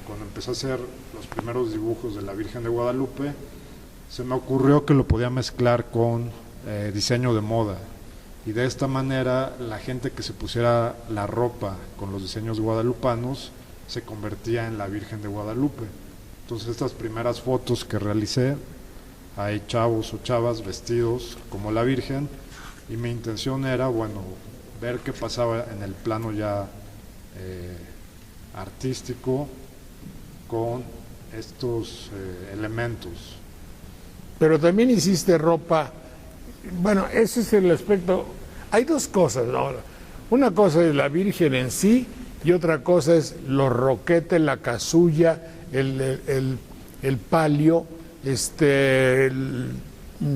cuando empecé a hacer los primeros dibujos de la Virgen de Guadalupe, se me ocurrió que lo podía mezclar con diseño de moda. Y de esta manera la gente que se pusiera la ropa con los diseños guadalupanos se convertía en la Virgen de Guadalupe. Entonces estas primeras fotos que realicé, hay chavos o chavas vestidos como la Virgen, y mi intención era, bueno, ver qué pasaba en el plano ya artístico con estos elementos. Pero también hiciste ropa, bueno, ese es el aspecto, hay dos cosas, ¿no? Una cosa es la Virgen en sí y otra cosa es los roquetes, la casulla, el palio,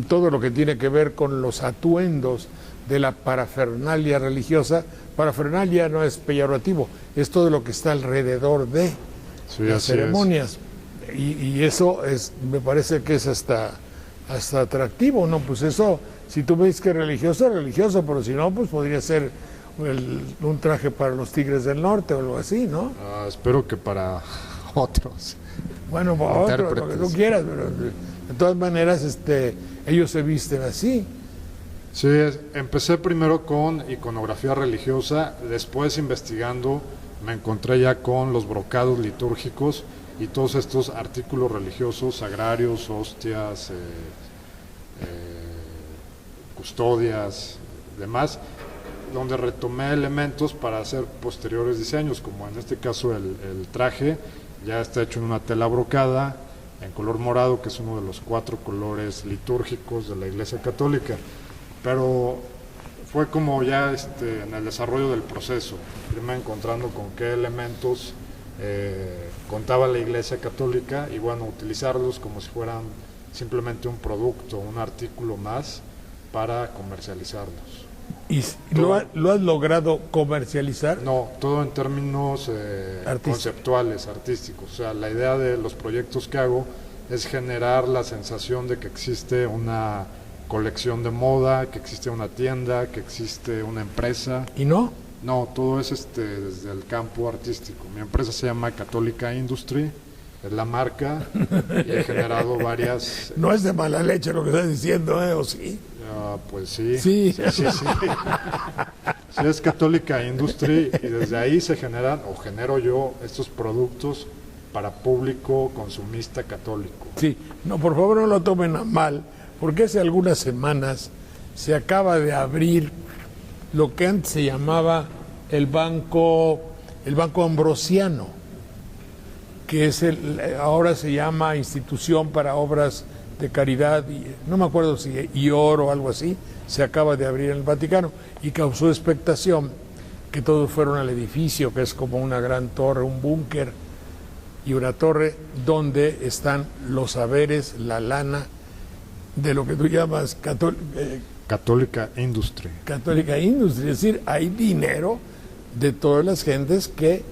todo lo que tiene que ver con los atuendos de la parafernalia religiosa. Parafernalia no es peyorativo, es todo lo que está alrededor de las ceremonias. Y eso me parece que es hasta atractivo, ¿no? Pues eso, si tú ves que es religioso, pero si no, pues podría ser un traje para los Tigres del Norte o algo así, ¿no? Espero que para otros. Bueno, para otros, lo que tú quieras, pero de todas maneras ellos se visten así. Sí, empecé primero con iconografía religiosa, después investigando me encontré ya con los brocados litúrgicos y todos estos artículos religiosos, sagrarios, hostias, custodias, demás, donde retomé elementos para hacer posteriores diseños, como en este caso el traje ya está hecho en una tela brocada en color morado, que es uno de los 4 colores litúrgicos de la Iglesia Católica. Pero fue como ya en el desarrollo del proceso, irme encontrando con qué elementos contaba la Iglesia Católica y bueno, utilizarlos como si fueran simplemente un producto, un artículo más para comercializarlos. ¿Y lo has logrado comercializar? No, todo en términos conceptuales, artísticos. O sea, la idea de los proyectos que hago es generar la sensación de que existe una colección de moda, que existe una tienda, que existe una empresa. ¿Y no? No, todo es desde el campo artístico. Mi empresa se llama Católica Industry, es la marca, y he generado varias... No es de mala leche lo que estás diciendo, ¿o sí? Pues sí. Sí. Sí, es Católica Industry y desde ahí se generan, o genero yo, estos productos para público consumista católico. Sí, no, por favor no lo tomen a mal, porque hace algunas semanas se acaba de abrir lo que antes se llamaba el Banco Ambrosiano, que es ahora se llama Institución para Obras de Caridad, no me acuerdo si IOR o algo así, se acaba de abrir en el Vaticano y causó expectación que todos fueron al edificio, que es como una gran torre, un búnker y una torre donde están los saberes, la lana de lo que tú llamas Católica Industry. Católica Industry, es decir, hay dinero de todas las gentes que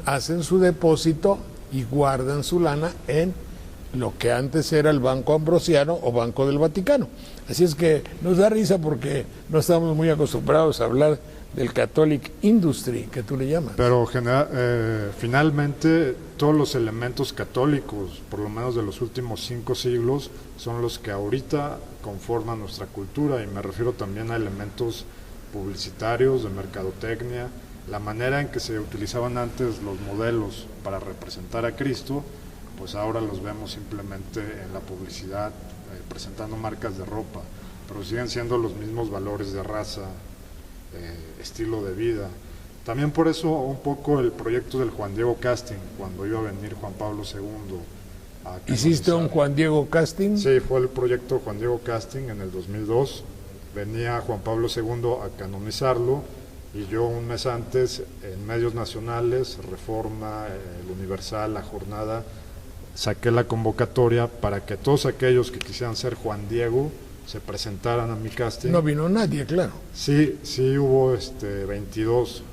hacen su depósito y guardan su lana en lo que antes era el Banco Ambrosiano o Banco del Vaticano. Así es que nos da risa porque no estamos muy acostumbrados a hablar del Catholic Industry, que tú le llamas. Pero finalmente todos los elementos católicos, por lo menos de los últimos 5 siglos, son los que ahorita conforman nuestra cultura, y me refiero también a elementos publicitarios, de mercadotecnia, la manera en que se utilizaban antes los modelos para representar a Cristo, pues ahora los vemos simplemente en la publicidad, presentando marcas de ropa, pero siguen siendo los mismos valores de raza, estilo de vida. También por eso un poco el proyecto del Juan Diego Casting, cuando iba a venir Juan Pablo II a ¿Hiciste un Juan Diego Casting? Sí, fue el proyecto Juan Diego Casting en el 2002. Venía Juan Pablo II a canonizarlo, y yo un mes antes en medios nacionales, Reforma, el Universal, La Jornada, saqué la convocatoria para que todos aquellos que quisieran ser Juan Diego se presentaran a mi casting. No vino nadie, claro. Sí hubo 22.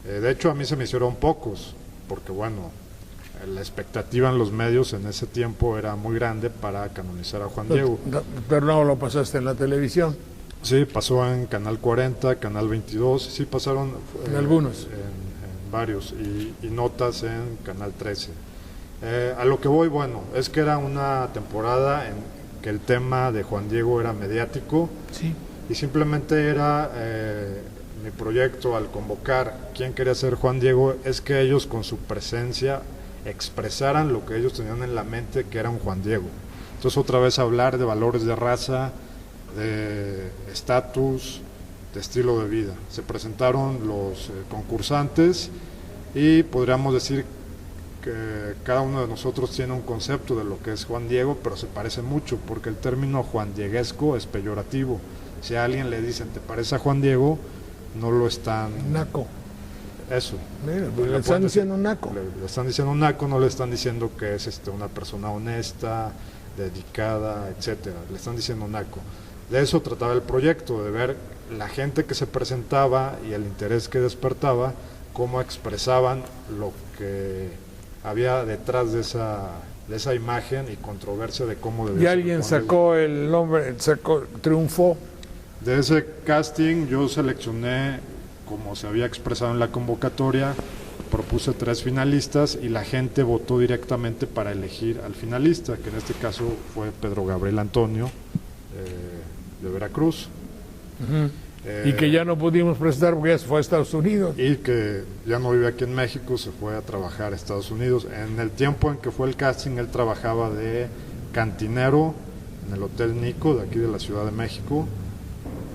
De hecho a mí se me hicieron pocos, porque bueno, la expectativa en los medios en ese tiempo era muy grande para canonizar a Juan Diego. Pero no lo pasaste en la televisión. Sí, pasó en Canal 40, Canal 22, sí pasaron en algunos. En varios, y notas en Canal 13. A lo que voy, bueno, es que era una temporada en que el tema de Juan Diego era mediático, sí, y simplemente era mi proyecto al convocar quién quería ser Juan Diego, es que ellos con su presencia expresaran lo que ellos tenían en la mente que era un Juan Diego. Entonces otra vez hablar de valores de raza, de estatus, de estilo de vida. Se presentaron los concursantes, y podríamos decir que cada uno de nosotros tiene un concepto de lo que es Juan Diego, pero se parece mucho, porque el término Juan Dieguesco es peyorativo. Si a alguien le dicen, ¿te parece a Juan Diego?, no lo están... Naco. Eso. Mira, le están diciendo naco. Le están diciendo naco, no le están diciendo que es una persona honesta, dedicada, etcétera. Le están diciendo naco. De eso trataba el proyecto, de ver la gente que se presentaba y el interés que despertaba, cómo expresaban lo que había detrás de esa imagen y controversia de cómo debía ser. ¿Y alguien sacó el nombre, triunfó? De ese casting yo seleccioné, como se había expresado en la convocatoria, propuse 3 finalistas, y la gente votó directamente para elegir al finalista, que en este caso fue Pedro Gabriel Antonio, de Veracruz. Y que ya no pudimos presentar porque ya se fue a Estados Unidos. Y que ya no vive aquí en México, se fue a trabajar a Estados Unidos. En el tiempo en que fue el casting, él trabajaba de cantinero en el Hotel Nico, de aquí de la Ciudad de México.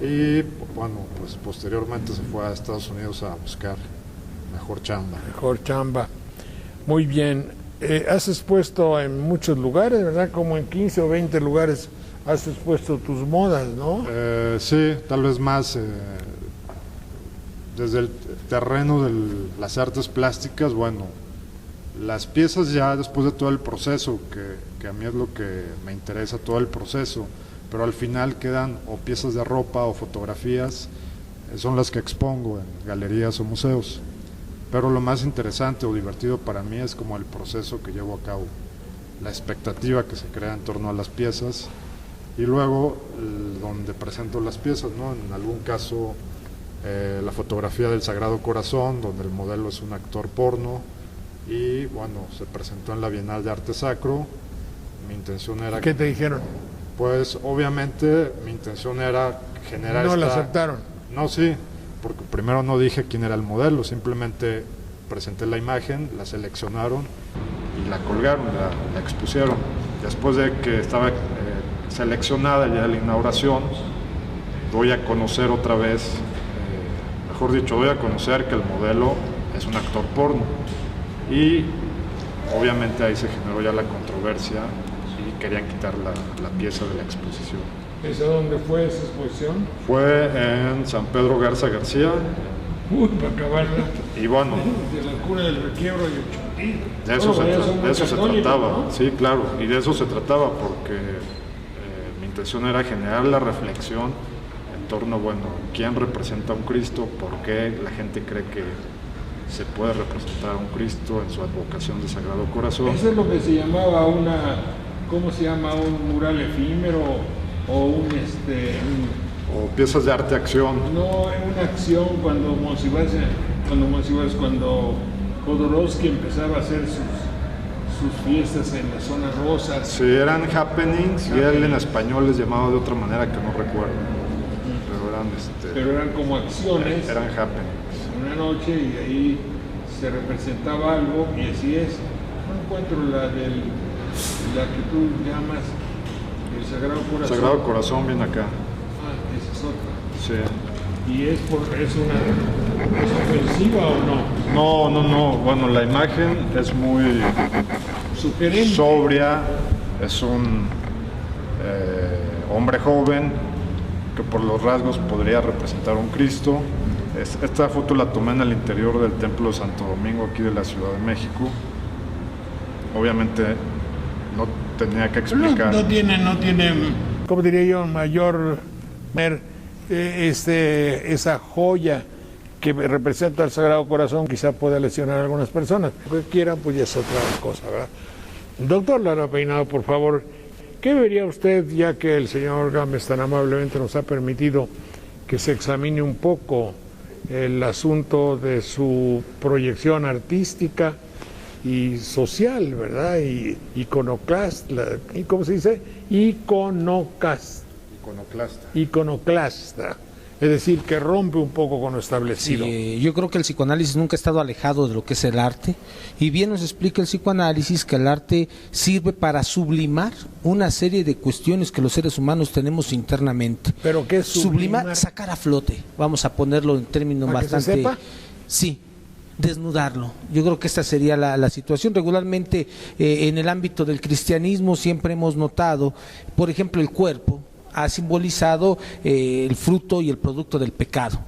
Y bueno, pues posteriormente se fue a Estados Unidos a buscar mejor chamba. Mejor chamba. Muy bien. Has expuesto en muchos lugares, ¿verdad? Como en 15 o 20 lugares has expuesto tus modas, ¿no? Sí, tal vez más. Desde el terreno de las artes plásticas, bueno, las piezas ya después de todo el proceso, que a mí es lo que me interesa, todo el proceso, pero al final quedan o piezas de ropa o fotografías, son las que expongo en galerías o museos. Pero lo más interesante o divertido para mí es como el proceso que llevo a cabo, la expectativa que se crea en torno a las piezas, y luego donde presento las piezas, ¿no? En algún caso la fotografía del Sagrado Corazón, donde el modelo es un actor porno, y bueno, se presentó en la Bienal de Arte Sacro. Mi intención era... ¿Qué te dijeron? Pues obviamente mi intención era generar... ¿No la aceptaron? No, sí, porque primero no dije quién era el modelo, simplemente presenté la imagen, la seleccionaron y la colgaron, la expusieron. Después de que estaba seleccionada ya la inauguración, doy a conocer otra vez, mejor dicho, doy a conocer que el modelo es un actor porno, y obviamente ahí se generó ya la controversia y querían quitar la pieza de la exposición. ¿Esa dónde fue esa exposición? Fue en San Pedro Garza García. Para acabarla. Y bueno, de la cura del requiebro y el Chontillo. De eso se trataba, ¿no? Sí, claro, y de eso se trataba, porque mi intención era generar la reflexión en torno, bueno, quién representa a un Cristo, por qué la gente cree que se puede representar a un Cristo en su advocación de Sagrado Corazón. Eso es lo que se llamaba ¿cómo se llama? Un mural efímero o o piezas de arte-acción. No, en una acción cuando Jodorowsky empezaba a hacer sus fiestas en la zona rosa. Sí, eran happenings y él en español les llamaba de otra manera que no recuerdo. Pero eran como acciones. Eran happenings. Una noche y ahí se representaba algo y así es. No encuentro la que tú llamas el Sagrado Corazón. Sagrado Corazón viene acá. Esa es otra. Sí. ¿Y es ofensiva o no? No. Bueno, la imagen es muy sugerente, sobria. Es un hombre joven que por los rasgos podría representar un Cristo. Esta foto la tomé en el interior del Templo de Santo Domingo, aquí de la Ciudad de México. Obviamente no tenía que explicar. No tiene, ¿cómo diría yo? Mayor esa joya que representa el Sagrado Corazón quizá pueda lesionar a algunas personas. Lo que quieran, pues ya es otra cosa, ¿verdad? Doctor Lara Peinado, por favor, ¿qué vería usted, ya que el señor Gámez tan amablemente nos ha permitido que se examine un poco el asunto de su proyección artística y social, ¿verdad? Y iconoclasta, ¿y cómo se dice? Iconoclasta. Es decir, que rompe un poco con lo establecido. Sí, yo creo que el psicoanálisis nunca ha estado alejado de lo que es el arte, y bien nos explica el psicoanálisis que el arte sirve para sublimar una serie de cuestiones que los seres humanos tenemos internamente. ¿Pero qué es sublimar? Sacar a flote, vamos a ponerlo en términos bastante... ¿Que se sepa? Sí, desnudarlo. Yo creo que esta sería la situación. Regularmente en el ámbito del cristianismo siempre hemos notado, por ejemplo, el cuerpo ha simbolizado el fruto y el producto del pecado.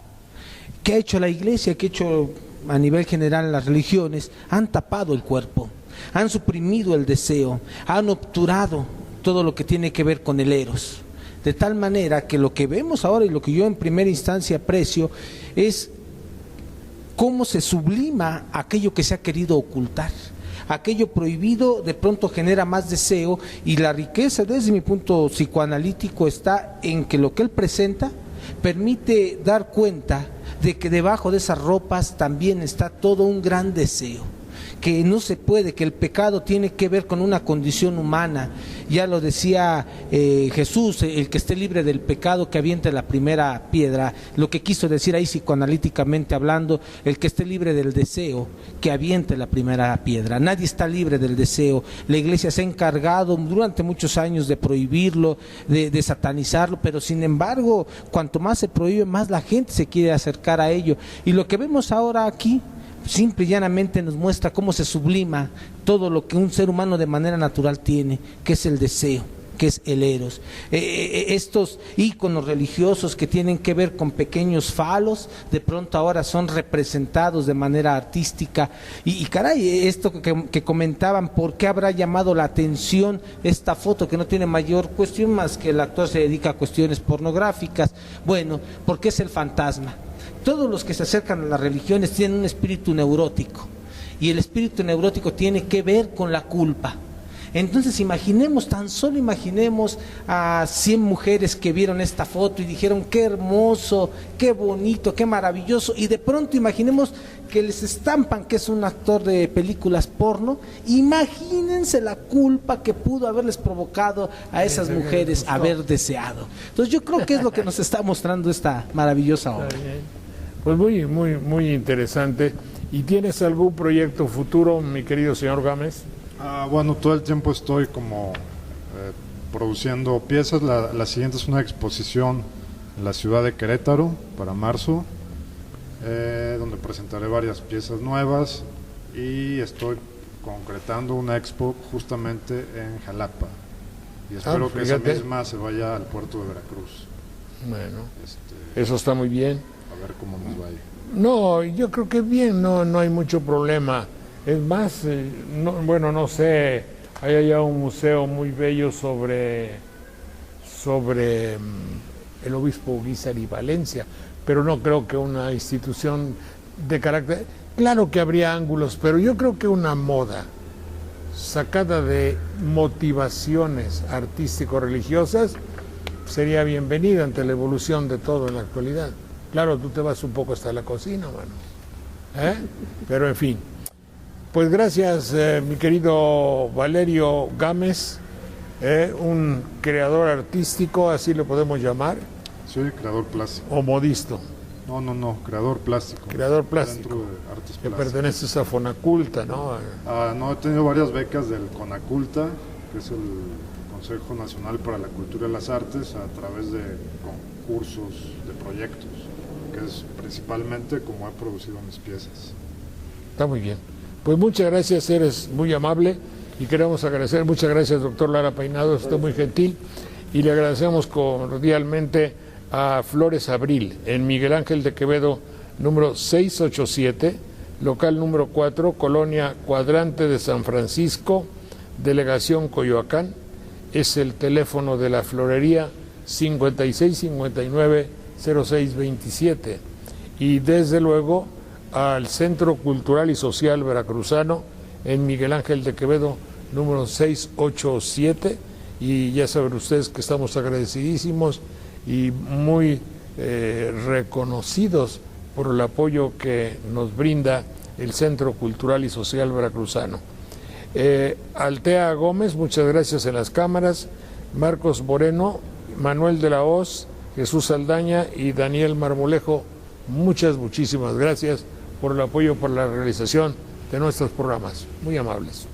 ¿Qué ha hecho la Iglesia? ¿Qué ha hecho a nivel general las religiones? Han tapado el cuerpo, han suprimido el deseo, han obturado todo lo que tiene que ver con el eros. De tal manera que lo que vemos ahora y lo que yo en primera instancia aprecio es cómo se sublima aquello que se ha querido ocultar. Aquello prohibido de pronto genera más deseo, y la riqueza desde mi punto psicoanalítico está en que lo que él presenta permite dar cuenta de que debajo de esas ropas también está todo un gran deseo, que no se puede, que el pecado tiene que ver con una condición humana. Ya lo decía Jesús, el que esté libre del pecado que aviente la primera piedra. Lo que quiso decir ahí psicoanalíticamente hablando, el que esté libre del deseo que aviente la primera piedra. Nadie está libre del deseo. La Iglesia se ha encargado durante muchos años de prohibirlo, de satanizarlo, pero sin embargo, cuanto más se prohíbe, más la gente se quiere acercar a ello. Y lo que vemos ahora aquí simple y llanamente nos muestra cómo se sublima todo lo que un ser humano de manera natural tiene, que es el deseo, que es el eros. Estos íconos religiosos que tienen que ver con pequeños falos, de pronto ahora son representados de manera artística, y caray, esto que comentaban, ¿por qué habrá llamado la atención esta foto que no tiene mayor cuestión más que el actor se dedica a cuestiones pornográficas? Bueno, porque es el fantasma. Todos los que se acercan a las religiones tienen un espíritu neurótico, y el espíritu neurótico tiene que ver con la culpa. Entonces tan solo imaginemos a 100 mujeres que vieron esta foto y dijeron qué hermoso, qué bonito, qué maravilloso, y de pronto imaginemos que les estampan que es un actor de películas porno. Imagínense la culpa que pudo haberles provocado a esas mujeres haber deseado. Entonces yo creo que es lo que nos está mostrando esta maravillosa obra. Pues muy interesante. ¿Y tienes algún proyecto futuro, mi querido señor Gámez? Bueno, todo el tiempo estoy como produciendo piezas. La siguiente es una exposición en la ciudad de Querétaro para marzo, donde presentaré varias piezas nuevas, y estoy concretando una expo justamente en Jalapa, y espero que esa misma se vaya al puerto de Veracruz. Bueno, eso está muy bien. A ver cómo nos vaya. No, yo creo que bien, no hay mucho problema. Es más, no sé, hay allá un museo muy bello sobre el obispo Guízar y Valencia, pero no creo que una institución de carácter... Claro que habría ángulos, pero yo creo que una moda sacada de motivaciones artístico-religiosas sería bienvenido ante la evolución de todo en la actualidad. Claro, tú te vas un poco hasta la cocina, mano. Pero en fin. Pues gracias, mi querido Valerio Gámez, un creador artístico, así lo podemos llamar. Soy creador plástico. O modisto. No, creador plástico. Creador plástico. Dentro de artes Que plásticas. perteneces a Fonaculta, ¿no? No, he tenido varias becas del CONACULTA, que es el Consejo Nacional para la Cultura y las Artes, a través de concursos, de proyectos, que es principalmente como he producido mis piezas. Está muy bien. Pues muchas gracias, eres muy amable y queremos agradecer, muchas gracias, doctor Lara Peinado, usted muy gentil, y le agradecemos cordialmente a Flores Abril, en Miguel Ángel de Quevedo, número 687, local número 4, Colonia Cuadrante de San Francisco, Delegación Coyoacán. Es el teléfono de la florería 5659-0627. Y desde luego al Centro Cultural y Social Veracruzano, en Miguel Ángel de Quevedo, número 687. Y ya saben ustedes que estamos agradecidísimos y muy reconocidos por el apoyo que nos brinda el Centro Cultural y Social Veracruzano. Altea Gómez, muchas gracias en las cámaras, Marcos Moreno, Manuel de la Hoz, Jesús Saldaña y Daniel Marmolejo, muchísimas gracias por el apoyo por la realización de nuestros programas, muy amables.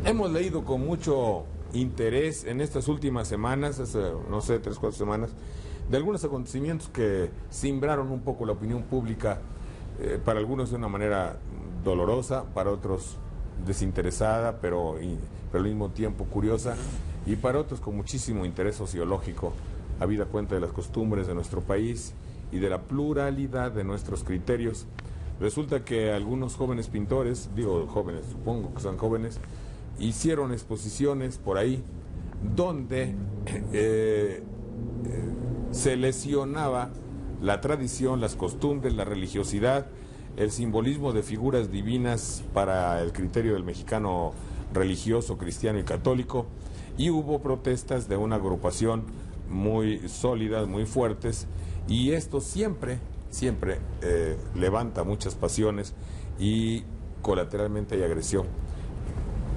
Hemos leído con mucho interés en estas últimas semanas, hace, no sé, 3 o 4 semanas, de algunos acontecimientos que simbraron un poco la opinión pública, para algunos de una manera dolorosa, para otros desinteresada, pero al mismo tiempo curiosa, y para otros con muchísimo interés sociológico, habida cuenta de las costumbres de nuestro país y de la pluralidad de nuestros criterios. Resulta que algunos jóvenes pintores, digo jóvenes, supongo que son jóvenes, hicieron exposiciones por ahí donde se lesionaba la tradición, las costumbres, la religiosidad, el simbolismo de figuras divinas para el criterio del mexicano religioso, cristiano y católico, y hubo protestas de una agrupación muy sólidas, muy fuertes, y esto siempre levanta muchas pasiones y colateralmente hay agresión.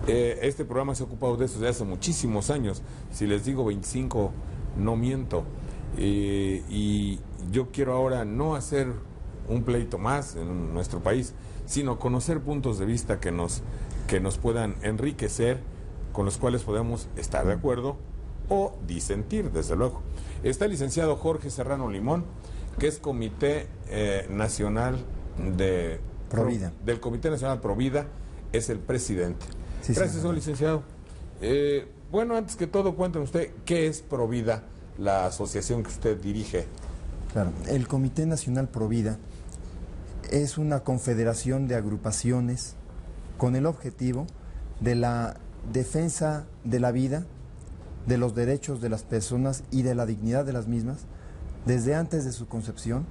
Este programa se ha ocupado de eso desde hace muchísimos años. Si les digo 25, no miento. Y yo quiero ahora no hacer un pleito más en nuestro país, sino conocer puntos de vista que nos puedan enriquecer, con los cuales podemos estar de acuerdo o disentir, desde luego. Está el licenciado Jorge Serrano Limón, que es Comité Nacional de Provida. Del Comité Nacional Provida, es el presidente. Sí, gracias, señor licenciado. Bueno, antes que todo, cuénteme usted, ¿qué es Provida, la asociación que usted dirige? Claro, el Comité Nacional Provida es una confederación de agrupaciones con el objetivo de la defensa de la vida, de los derechos de las personas y de la dignidad de las mismas, desde antes de su concepción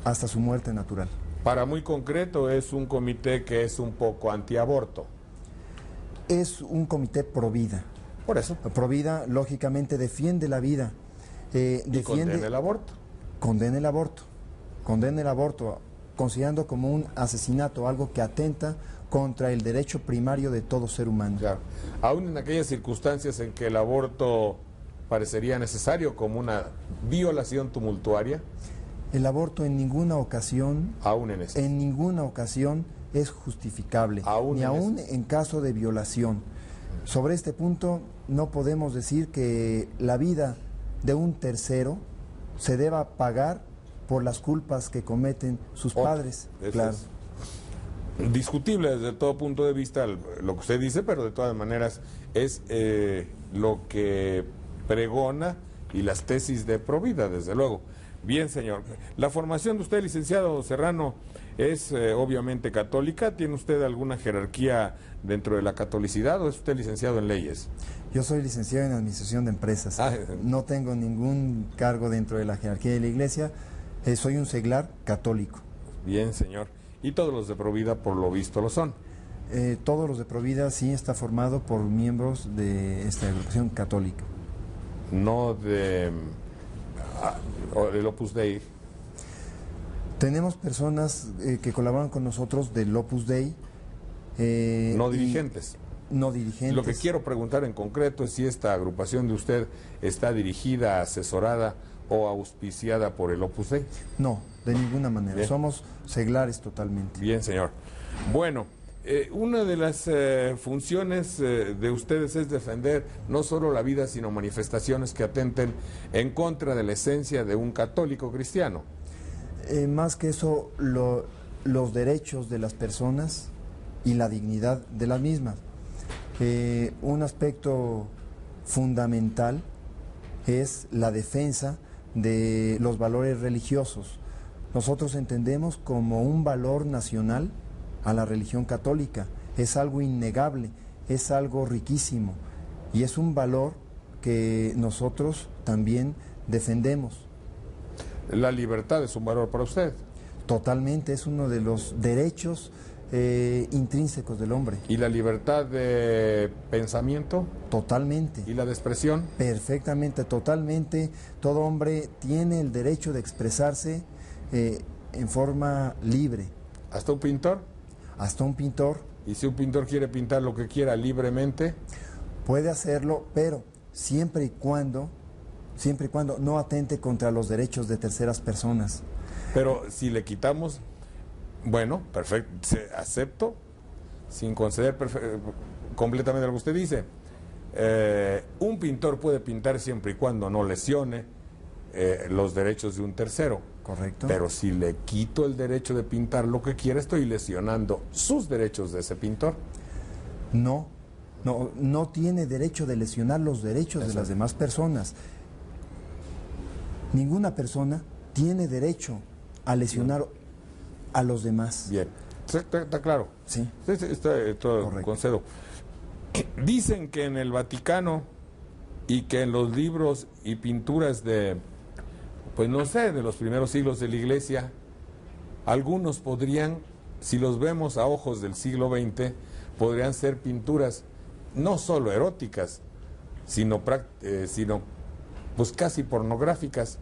hasta su muerte natural. Para muy concreto, es un comité que es un poco antiaborto. Es un comité pro vida. Por eso. Pro vida, lógicamente, defiende la vida. Y condena el aborto. Condena el aborto. Condena el aborto, considerando como un asesinato, algo que atenta contra el derecho primario de todo ser humano. Claro. Aún en aquellas circunstancias en que el aborto parecería necesario, como una violación tumultuaria. El aborto en ninguna ocasión, aún en ninguna ocasión es justificable, ni aún en caso de violación. Sobre este punto no podemos decir que la vida de un tercero se deba pagar por las culpas que cometen sus padres. Claro. Es discutible desde todo punto de vista lo que usted dice, pero de todas maneras es lo que pregona y las tesis de Provida, desde luego. Bien, señor. La formación de usted, licenciado Serrano, es obviamente católica. ¿Tiene usted alguna jerarquía dentro de la catolicidad o es usted licenciado en leyes? Yo soy licenciado en Administración de Empresas. No tengo ningún cargo dentro de la jerarquía de la Iglesia. Soy un seglar católico. Bien, señor. Y todos los de Provida, por lo visto, lo son. Todos los de Provida sí está formado por miembros de esta agrupación católica. No del Opus Dei. Tenemos personas que colaboran con nosotros del Opus Dei. No dirigentes. No dirigentes. Lo que quiero preguntar en concreto es si esta agrupación de usted está dirigida, asesorada o auspiciada por el Opus Dei. No, de ninguna manera. Bien. Somos seglares totalmente. Bien, señor. Bueno, una de las funciones de ustedes es defender no solo la vida, sino manifestaciones que atenten en contra de la esencia de un católico cristiano. Más que eso, los derechos de las personas y la dignidad de las mismas. Un aspecto fundamental es la defensa de los valores religiosos. Nosotros entendemos como un valor nacional a la religión católica. Es algo innegable, es algo riquísimo y es un valor que nosotros también defendemos. La libertad es un valor para usted. Totalmente, es uno de los derechos intrínsecos del hombre. ¿Y la libertad de pensamiento? Totalmente. ¿Y la de expresión? Perfectamente, totalmente. Todo hombre tiene el derecho de expresarse en forma libre. ¿Hasta un pintor? Hasta un pintor. ¿Y si un pintor quiere pintar lo que quiera libremente? Puede hacerlo, pero siempre y cuando no atente contra los derechos de terceras personas. Pero si le quitamos, bueno, perfecto, acepto, sin conceder completamente lo que usted dice. Un pintor puede pintar siempre y cuando no lesione los derechos de un tercero. Correcto. Pero si le quito el derecho de pintar lo que quiera, estoy lesionando sus derechos de ese pintor. No tiene derecho de lesionar los derechos de las demás personas. Ninguna persona tiene derecho a lesionar a los demás. Bien, está claro. Sí. Está todo concedo. Dicen que en el Vaticano y que en los libros y pinturas de, pues no sé, de los primeros siglos de la Iglesia, algunos podrían, si los vemos a ojos del siglo XX, podrían ser pinturas no solo eróticas, sino pues casi pornográficas.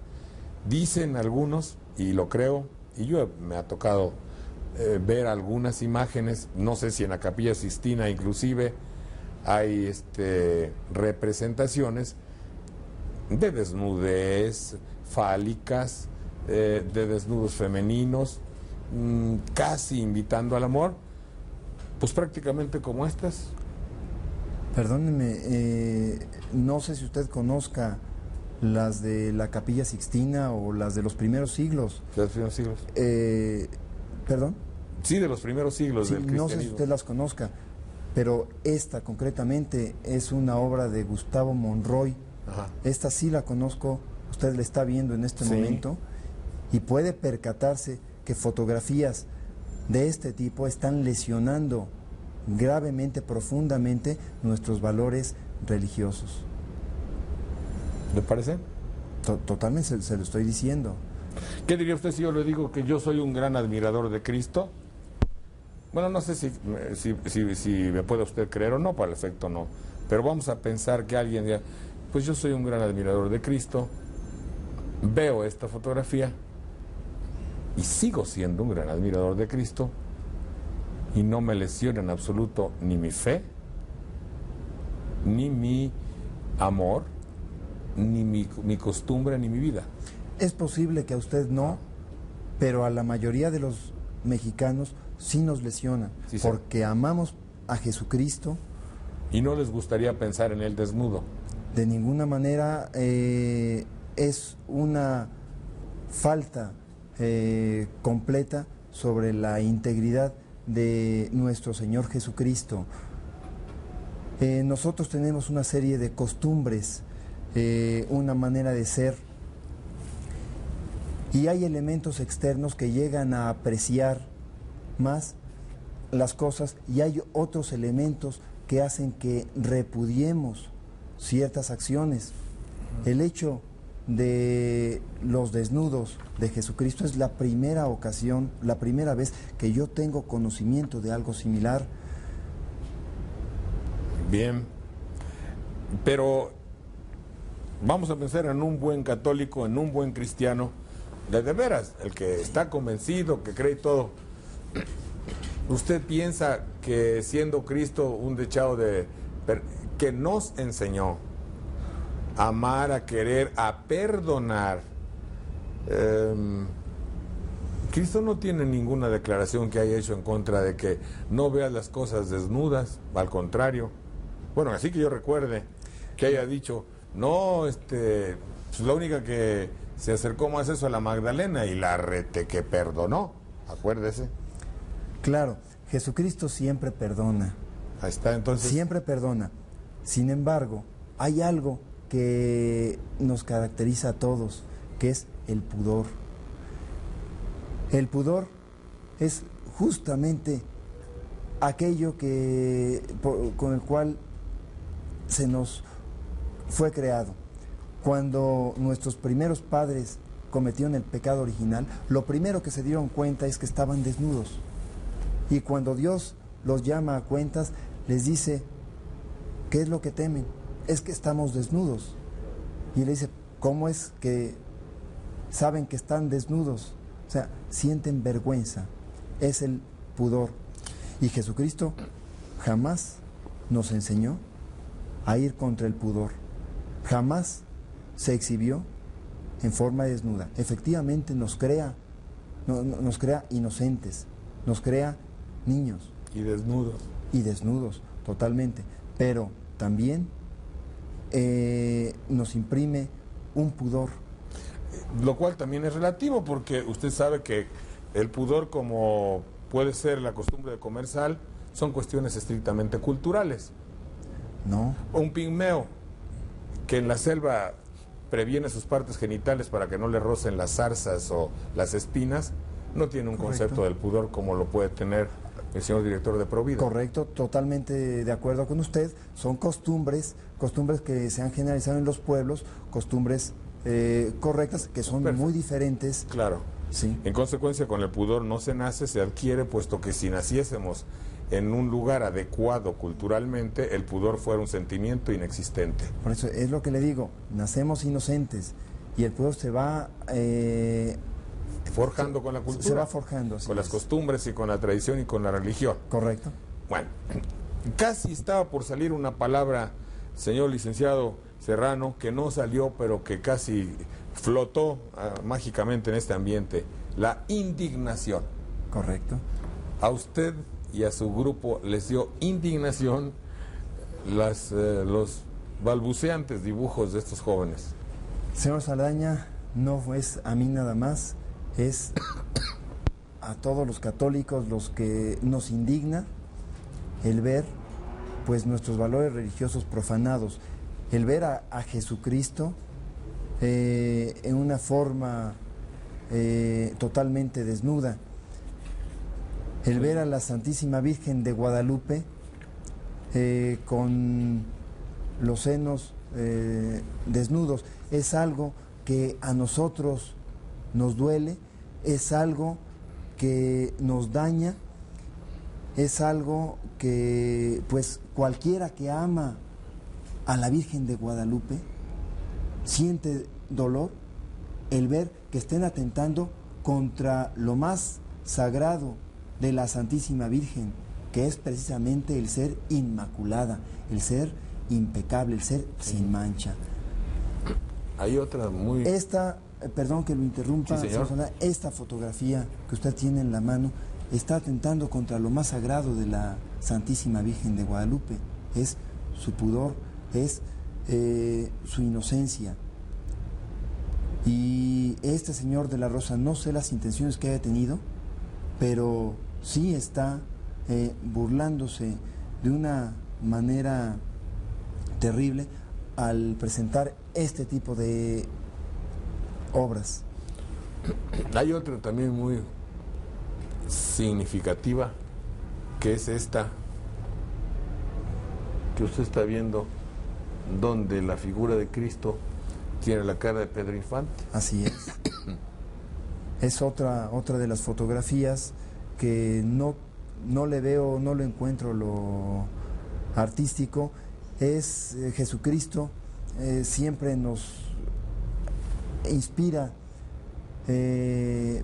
Dicen algunos, y lo creo, y yo me ha tocado ver algunas imágenes, no sé si en la Capilla Sixtina inclusive hay representaciones de desnudez fálicas, de desnudos femeninos, casi invitando al amor, pues prácticamente como estas. Perdóneme, no sé si usted conozca las de la Capilla Sixtina o las de los primeros siglos. ¿De los primeros siglos? ¿Perdón? Sí, de los primeros siglos del cristianismo. No sé si usted las conozca, pero esta concretamente es una obra de Gustavo Monroy. Ajá. Esta sí la conozco, usted la está viendo en este momento y puede percatarse que fotografías de este tipo están lesionando gravemente, profundamente nuestros valores religiosos. ¿Le parece? Totalmente, se lo estoy diciendo. ¿Qué diría usted si yo le digo que yo soy un gran admirador de Cristo? Bueno, no sé si me puede usted creer o no, para el efecto no. Pero vamos a pensar que alguien diga, pues yo soy un gran admirador de Cristo, veo esta fotografía y sigo siendo un gran admirador de Cristo y no me lesiona en absoluto ni mi fe, ni mi amor, ni mi costumbre, ni mi vida. Es posible que a usted no, pero a la mayoría de los mexicanos sí nos lesiona, sí, porque amamos a Jesucristo. ¿Y no les gustaría pensar en Él desnudo? De ninguna manera. Es una falta completa sobre la integridad de nuestro Señor Jesucristo. Nosotros tenemos una serie de costumbres, una manera de ser, y hay elementos externos que llegan a apreciar más las cosas, y hay otros elementos que hacen que repudiemos ciertas acciones. El hecho de los desnudos de Jesucristo es la primera ocasión, la primera vez que yo tengo conocimiento de algo similar. Bien, pero vamos a pensar en un buen católico, en un buen cristiano, de veras, el que está convencido, que cree todo. ¿Usted piensa que siendo Cristo un dechado que nos enseñó a amar, a querer, a perdonar, Cristo no tiene ninguna declaración que haya hecho en contra de que no veas las cosas desnudas? Al contrario, bueno, así que yo recuerde que haya dicho, no, pues la única que se acercó más eso a la Magdalena y la rete que perdonó, acuérdese. Claro, Jesucristo siempre perdona. Ahí está, entonces. Siempre perdona. Sin embargo, hay algo que nos caracteriza a todos, que es el pudor. El pudor es justamente aquello con el cual se nos fue creado. Cuando nuestros primeros padres cometieron el pecado original, lo primero que se dieron cuenta es que estaban desnudos. Y cuando Dios los llama a cuentas, les dice, ¿qué es lo que temen? Es que estamos desnudos. Y le dice, ¿cómo es que saben que están desnudos? O sea, sienten vergüenza. Es el pudor. Y Jesucristo jamás nos enseñó a ir contra el pudor. Jamás se exhibió en forma desnuda. Efectivamente nos crea inocentes, nos crea niños. Y desnudos. Y desnudos, totalmente. Pero también nos imprime un pudor. Lo cual también es relativo, porque usted sabe que el pudor, como puede ser la costumbre de comer sal, son cuestiones estrictamente culturales. No. Un pigmeo que en la selva previene sus partes genitales para que no le rocen las zarzas o las espinas, no tiene un Correcto. concepto del pudor como lo puede tener el señor director de Provida. Correcto, totalmente de acuerdo con usted. Son costumbres que se han generalizado en los pueblos, costumbres correctas, que son Perfecto. muy diferentes. Claro. Sí. En consecuencia, con el pudor no se nace, se adquiere, puesto que si naciésemos en un lugar adecuado culturalmente, el pudor fuera un sentimiento inexistente. Por eso es lo que le digo, nacemos inocentes y el pudor se va Forjando con la cultura. se va forjando. Con las costumbres y con la tradición y con la religión. Correcto. Bueno, casi estaba por salir una palabra, señor licenciado Serrano, que no salió, pero que casi flotó mágicamente en este ambiente: la indignación. Correcto. A usted y a su grupo les dio indignación los balbuceantes dibujos de estos jóvenes. Señor Saldaña, no es a mí nada más, es a todos los católicos los que nos indigna el ver pues nuestros valores religiosos profanados, el ver a Jesucristo en una forma totalmente desnuda, el ver a la Santísima Virgen de Guadalupe con los senos desnudos. Es algo que a nosotros nos duele, es algo que nos daña, es algo que pues cualquiera que ama a la Virgen de Guadalupe siente dolor el ver que estén atentando contra lo más sagrado de la Santísima Virgen, que es precisamente el ser inmaculada, el ser impecable, el ser sin mancha. Hay otra muy... Perdón que lo interrumpa, Sí, señor. esta fotografía que usted tiene en la mano está atentando contra lo más sagrado de la Santísima Virgen de Guadalupe. Es su pudor, es su inocencia. Y este señor de la Rosa, no sé las intenciones que haya tenido, pero sí está burlándose de una manera terrible al presentar este tipo de obras. Hay otra también muy significativa, que es esta que usted está viendo, donde la figura de Cristo tiene la cara de Pedro Infante. Así es. Es otra de las fotografías que no le veo, no lo encuentro lo artístico. Es Jesucristo, siempre nos inspira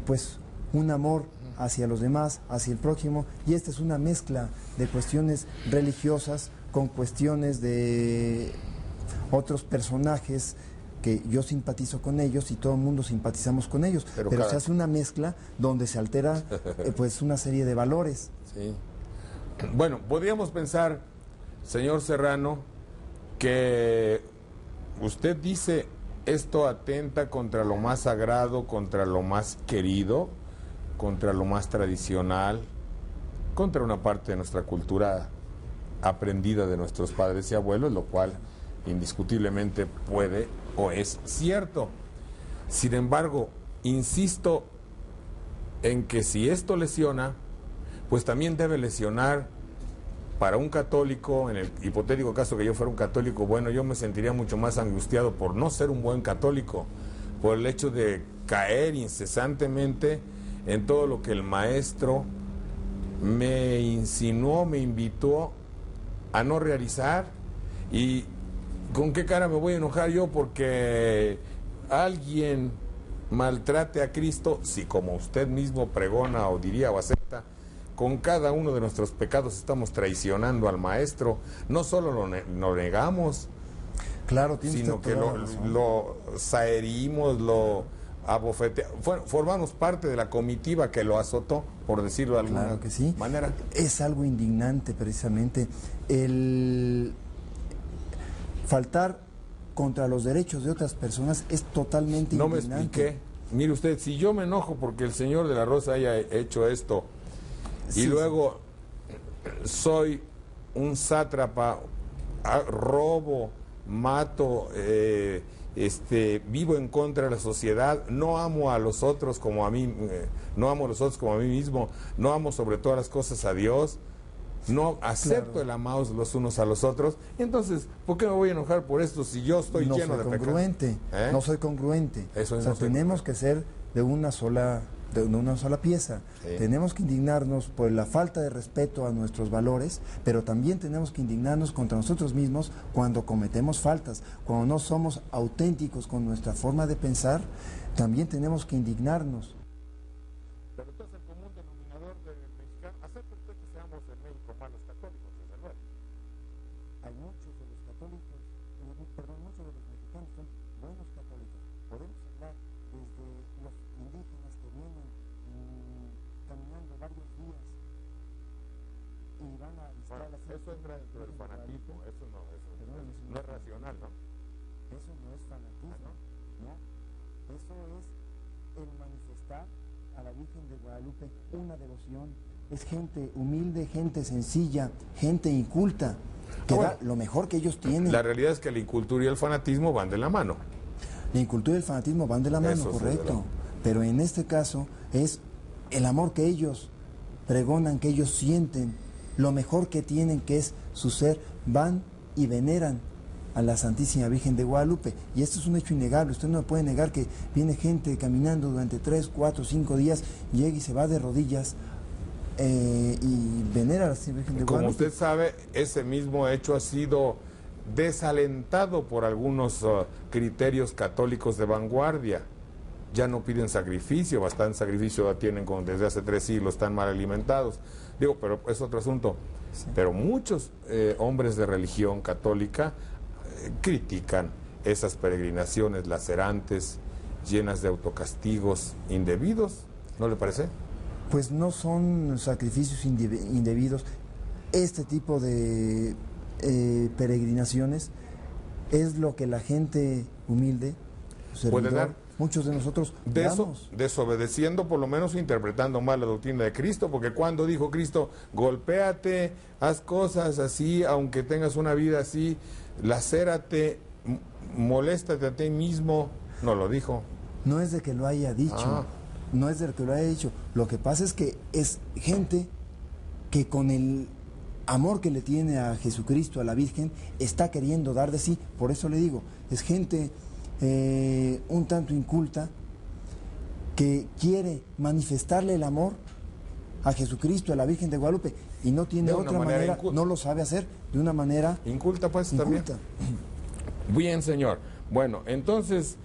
pues un amor hacia los demás, hacia el prójimo, y esta es una mezcla de cuestiones religiosas con cuestiones de otros personajes que yo simpatizo con ellos y todo el mundo simpatizamos con ellos, pero se hace una mezcla donde se altera pues una serie de valores. Sí. Bueno, podríamos pensar, señor Serrano, que usted dice esto atenta contra lo más sagrado, contra lo más querido, contra lo más tradicional, contra una parte de nuestra cultura aprendida de nuestros padres y abuelos, lo cual indiscutiblemente puede o es cierto. Sin embargo, insisto en que si esto lesiona, pues también debe lesionar para un católico. En el hipotético caso que yo fuera un católico, bueno, yo me sentiría mucho más angustiado por no ser un buen católico, por el hecho de caer incesantemente en todo lo que el maestro me insinuó, me invitó a no realizar. ¿Y con qué cara me voy a enojar yo porque alguien maltrate a Cristo, si como usted mismo pregona o diría o acepta, con cada uno de nuestros pecados estamos traicionando al maestro? No solo lo negamos, claro, sino que lo saherimos, lo abofeteamos, formamos parte de la comitiva que lo azotó, por decirlo de alguna claro que sí. manera. Es algo indignante precisamente el faltar contra los derechos de otras personas, es totalmente no indignante. Me expliqué. Mire usted, si yo me enojo porque el señor de la Rosa haya hecho esto, sí, y luego soy un sátrapa, robo, mato, vivo en contra de la sociedad, no amo a los otros como a mí, no amo a los otros como a mí mismo, no amo sobre todas las cosas a Dios, no acepto claro. el amados los unos a los otros, entonces, ¿por qué me voy a enojar por esto si yo estoy lleno de pecados? No soy congruente. Eso es, o sea, no soy tenemos que ser de una sola pieza. Sí. Tenemos que indignarnos por la falta de respeto a nuestros valores, pero también tenemos que indignarnos contra nosotros mismos cuando cometemos faltas, cuando no somos auténticos con nuestra forma de pensar, también tenemos que indignarnos. Pero entonces el común denominador del mexicano, ¿acepta usted que seamos en México malos católicos, desde luego? Hay muchos de los católicos, muchos de los mexicanos son buenos católicos. Podemos hablar desde los indígenas que vienen caminando varios días y van a visitar las... Eso entra dentro del fanatismo, eso no es racional, ¿no? Eso no es fanatismo, ¿no? Eso es el manifestar a la Virgen de Guadalupe una devoción. Es gente humilde, gente sencilla, gente inculta, que da lo mejor que ellos tienen. La realidad es que la incultura y el fanatismo van de la mano. La incultura y el fanatismo van de la mano, Eso, correcto. Pero en este caso es el amor que ellos pregonan, que ellos sienten, lo mejor que tienen, que es su ser, van y veneran a la Santísima Virgen de Guadalupe. Y esto es un hecho innegable. Usted no puede negar que viene gente caminando durante 3, 4, 5 días, llega y se va de rodillas y venera a la Santísima Virgen de Como Guadalupe. usted sabe, ese mismo hecho ha sido desalentado por algunos criterios católicos de vanguardia. Ya no piden sacrificio, bastante sacrificio tienen desde hace 3 siglos, están mal alimentados. Digo, pero es otro asunto. Sí. Pero muchos hombres de religión católica critican esas peregrinaciones lacerantes, llenas de autocastigos indebidos, ¿no le parece? Pues no son sacrificios indebidos. Este tipo de peregrinaciones es lo que la gente humilde, puede dar. muchos de nosotros damos. Desobedeciendo, por lo menos interpretando mal la doctrina de Cristo, porque cuando dijo Cristo, golpéate, haz cosas así, aunque tengas una vida así, lacérate, moléstate a ti mismo, no lo dijo. No es de que lo haya dicho, no es de que lo haya dicho. Lo que pasa es que es gente que con el amor que le tiene a Jesucristo, a la Virgen, está queriendo dar de sí. Por eso le digo, es gente un tanto inculta que quiere manifestarle el amor a Jesucristo, a la Virgen de Guadalupe, y no tiene otra manera, no lo sabe hacer de una manera inculta, pues inculta. También. Bien, señor. Bueno, entonces,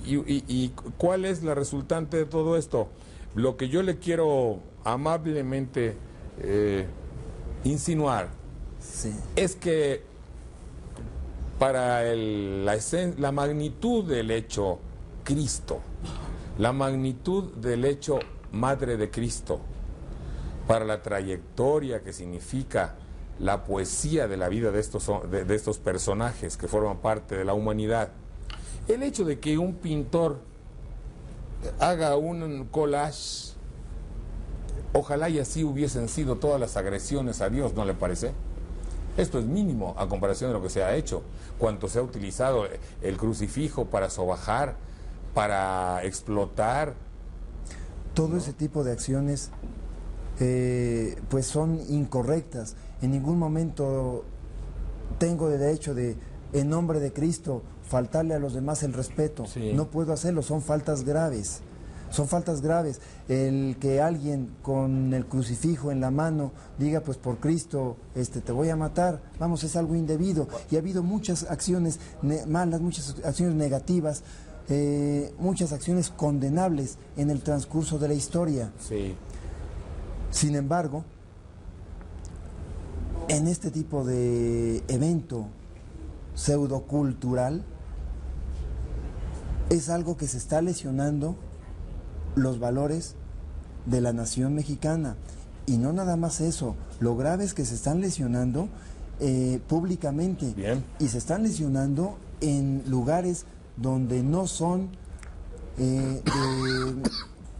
¿y cuál es la resultante de todo esto? Lo que yo le quiero amablemente insinuar es que para la magnitud del hecho Cristo, la magnitud del hecho Madre de Cristo, para la trayectoria que significa la poesía de la vida de estos personajes que forman parte de la humanidad, el hecho de que un pintor haga un collage, ojalá y así hubiesen sido todas las agresiones a Dios, ¿no le parece? Esto es mínimo a comparación de lo que se ha hecho, cuanto se ha utilizado el crucifijo para sobajar, para explotar. Todo ese tipo de acciones pues son incorrectas. En ningún momento tengo el derecho de, en nombre de Cristo, faltarle a los demás el respeto. Sí. No puedo hacerlo, son faltas graves. Son faltas graves. El que alguien con el crucifijo en la mano diga, pues por Cristo te voy a matar, vamos, es algo indebido. Y ha habido muchas acciones malas, muchas acciones negativas, muchas acciones condenables en el transcurso de la historia. Sí. Sin embargo, en este tipo de evento pseudocultural es algo que se está lesionando los valores de la nación mexicana. Y no nada más eso, lo grave es que se están lesionando públicamente. Bien. Y se están lesionando en lugares donde no son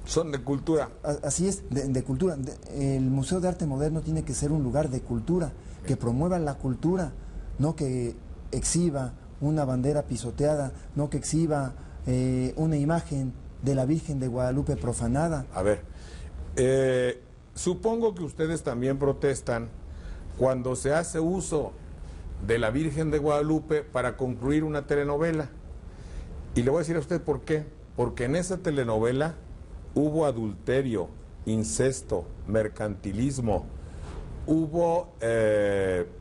Son de cultura. Así es, de cultura. El Museo de Arte Moderno tiene que ser un lugar de cultura, que promueva la cultura, no que exhiba una bandera pisoteada, no que exhiba una imagen de la Virgen de Guadalupe profanada. A ver, supongo que ustedes también protestan cuando se hace uso de la Virgen de Guadalupe para concluir una telenovela. Y le voy a decir a usted por qué. Porque en esa telenovela hubo adulterio, incesto, mercantilismo, hubo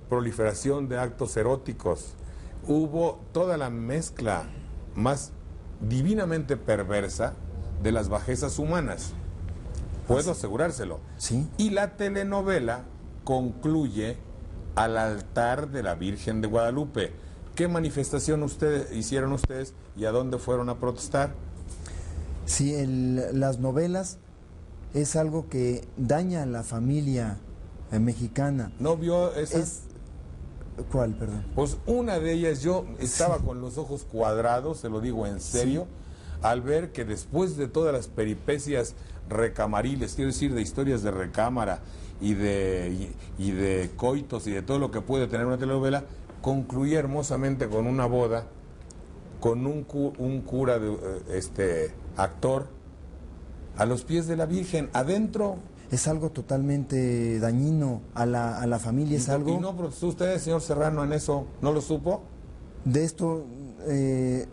proliferación de actos eróticos, hubo toda la mezcla más divinamente perversa de las bajezas humanas. Puedo asegurárselo. Sí. Y la telenovela concluye al altar de la Virgen de Guadalupe. ¿Qué manifestación hicieron ustedes y a dónde fueron a protestar? Sí, las novelas es algo que daña a la familia mexicana. ¿No vio esa? ¿Cuál, perdón? Pues una de ellas, yo estaba con los ojos cuadrados, se lo digo en serio, al ver que después de todas las peripecias recamariles, quiero decir, de historias de recámara y de coitos y de todo lo que puede tener una telenovela, concluía hermosamente con una boda, con un cura, actor, a los pies de la Virgen, adentro. Es algo totalmente dañino a la familia, es algo... ¿Y no protestó usted, señor Serrano, en eso? ¿No lo supo? De esto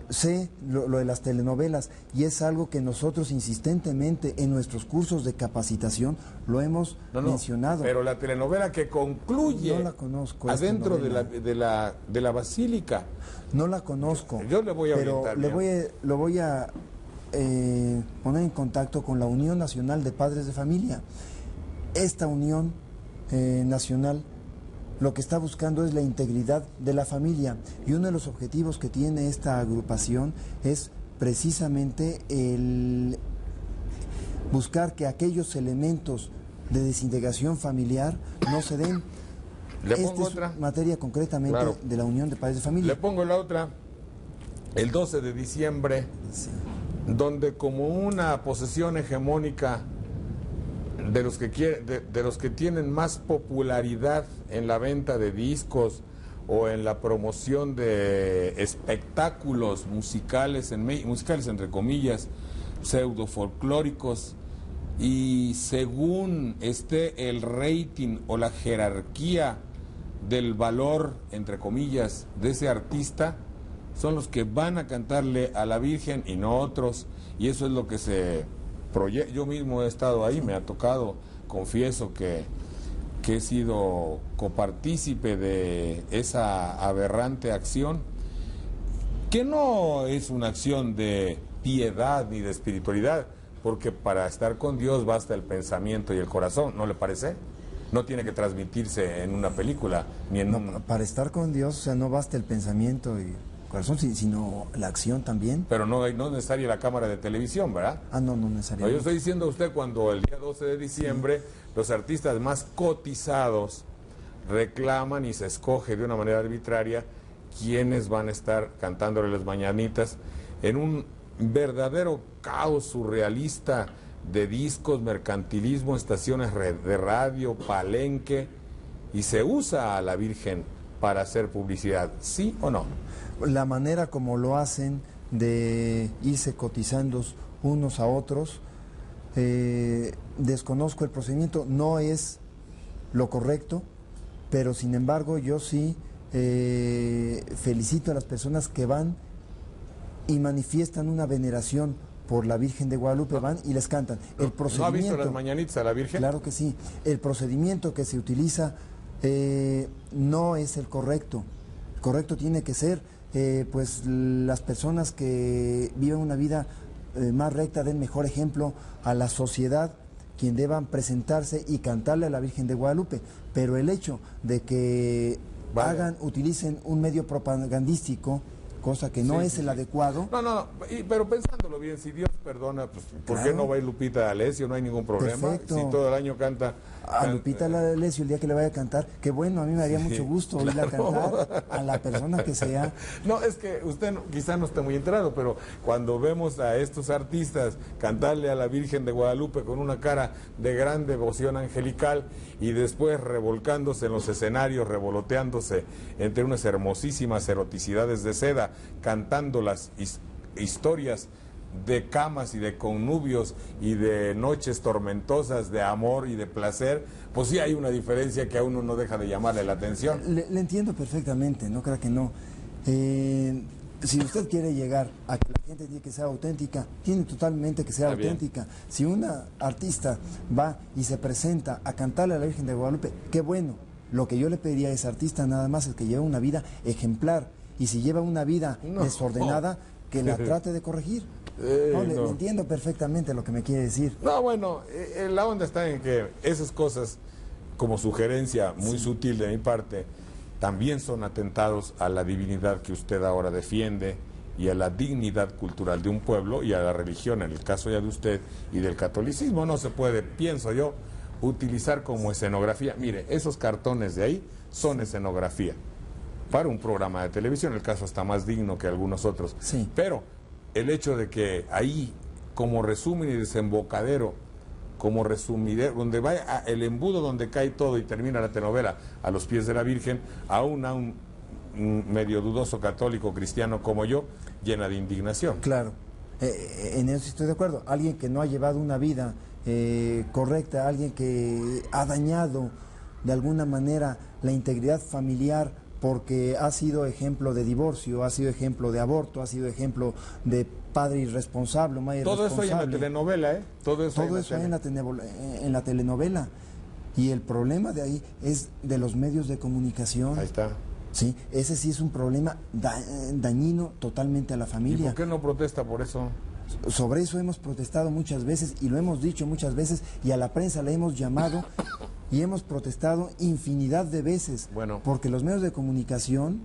sé lo de las telenovelas, y es algo que nosotros insistentemente en nuestros cursos de capacitación lo hemos mencionado. Pero la telenovela que concluye no la conozco, adentro de la basílica. No la conozco. Yo le voy a pero orientar lo voy a poner en contacto con la Unión Nacional de Padres de Familia. Esta unión nacional lo que está buscando es la integridad de la familia, y uno de los objetivos que tiene esta agrupación es precisamente el buscar que aquellos elementos de desintegración familiar no se den. Le pongo otra. Materia concretamente de la Unión de Padres de Familia. Le pongo la otra. El 12 de diciembre donde como una posesión hegemónica de los que tienen más popularidad en la venta de discos o en la promoción de espectáculos musicales, musicales entre comillas, pseudo folclóricos, y según esté el rating o la jerarquía del valor, entre comillas, de ese artista, son los que van a cantarle a la Virgen y no otros, y eso es lo que se proyecta. Yo mismo he estado ahí, me ha tocado, confieso que he sido copartícipe de esa aberrante acción, que no es una acción de piedad ni de espiritualidad, porque para estar con Dios basta el pensamiento y el corazón, ¿no le parece? No tiene que transmitirse en una película, ni en Para estar con Dios, o sea, no basta el pensamiento y el corazón, sino la acción también. Pero no es necesaria la cámara de televisión, ¿verdad? No No, necesariamente. yo estoy diciendo a usted cuando el día 12 de diciembre los artistas más cotizados reclaman y se escoge de una manera arbitraria quiénes van a estar cantándole las mañanitas en un verdadero caos surrealista de discos, mercantilismo, estaciones de radio, palenque, y se usa a la Virgen para hacer publicidad, ¿sí o no? La manera como lo hacen de irse cotizando unos a otros, desconozco el procedimiento, no es lo correcto, pero sin embargo yo sí felicito a las personas que van y manifiestan una veneración por la Virgen de Guadalupe, van y les cantan. El procedimiento, ¿No ha visto las mañanitas a la Virgen? Claro que sí. El procedimiento que se utiliza no es el correcto. El correcto tiene que ser, pues, las personas que viven una vida más recta den mejor ejemplo a la sociedad, quien deban presentarse y cantarle a la Virgen de Guadalupe. Pero el hecho de que utilicen un medio propagandístico, cosa que no es el adecuado. Pero pensándolo bien, si Dios perdona, pues ¿por qué Claro. no va a ir Lupita D'Alessio? No hay ningún problema. Perfecto. Si todo el año canta... A Lupita D'Alessio, el día que le vaya a cantar, que bueno, a mí me haría mucho gusto oírla cantar, a la persona que sea. No, es que usted quizá no está muy enterado, pero cuando vemos a estos artistas cantarle a la Virgen de Guadalupe con una cara de gran devoción angelical y después revolcándose en los escenarios, revoloteándose entre unas hermosísimas eroticidades de seda, cantando las historias de camas y de connubios y de noches tormentosas de amor y de placer, pues sí hay una diferencia que a uno no deja de llamarle la atención. Le entiendo perfectamente, no crea que no. Si usted quiere llegar a que la gente tiene que ser auténtica, tiene totalmente que ser Está bien. auténtica. Si una artista va y se presenta a cantarle a la Virgen de Guadalupe, qué bueno. Lo que yo le pediría a ese artista nada más es que lleve una vida ejemplar, y si lleva una vida desordenada, que la trate de corregir. Le entiendo perfectamente lo que me quiere decir. No, bueno, la onda está en que esas cosas, como sugerencia muy sutil de mi parte, también son atentados a la divinidad que usted ahora defiende y a la dignidad cultural de un pueblo y a la religión, en el caso ya de usted y del catolicismo. No se puede, pienso yo, utilizar como escenografía. Mire, esos cartones de ahí son escenografía para un programa de televisión, el caso está más digno que algunos otros. Sí. Pero el hecho de que ahí, como resumen y desembocadero, como resumidero, donde va el embudo donde cae todo y termina la telenovela a los pies de la Virgen, aún a un medio dudoso católico cristiano como yo, llena de indignación. Claro, en eso estoy de acuerdo. Alguien que no ha llevado una vida correcta, alguien que ha dañado de alguna manera la integridad familiar porque ha sido ejemplo de divorcio, ha sido ejemplo de aborto, ha sido ejemplo de padre irresponsable, madre Todo eso hay en la telenovela, ¿eh? Todo eso hay en la telenovela. Y el problema de ahí es de los medios de comunicación. Ahí está. Sí, ese sí es un problema dañino totalmente a la ¿Y familia. por qué no protesta por eso? Sobre eso hemos protestado muchas veces y lo hemos dicho muchas veces, y a la prensa le hemos llamado y hemos protestado infinidad de veces. Bueno. Porque los medios de comunicación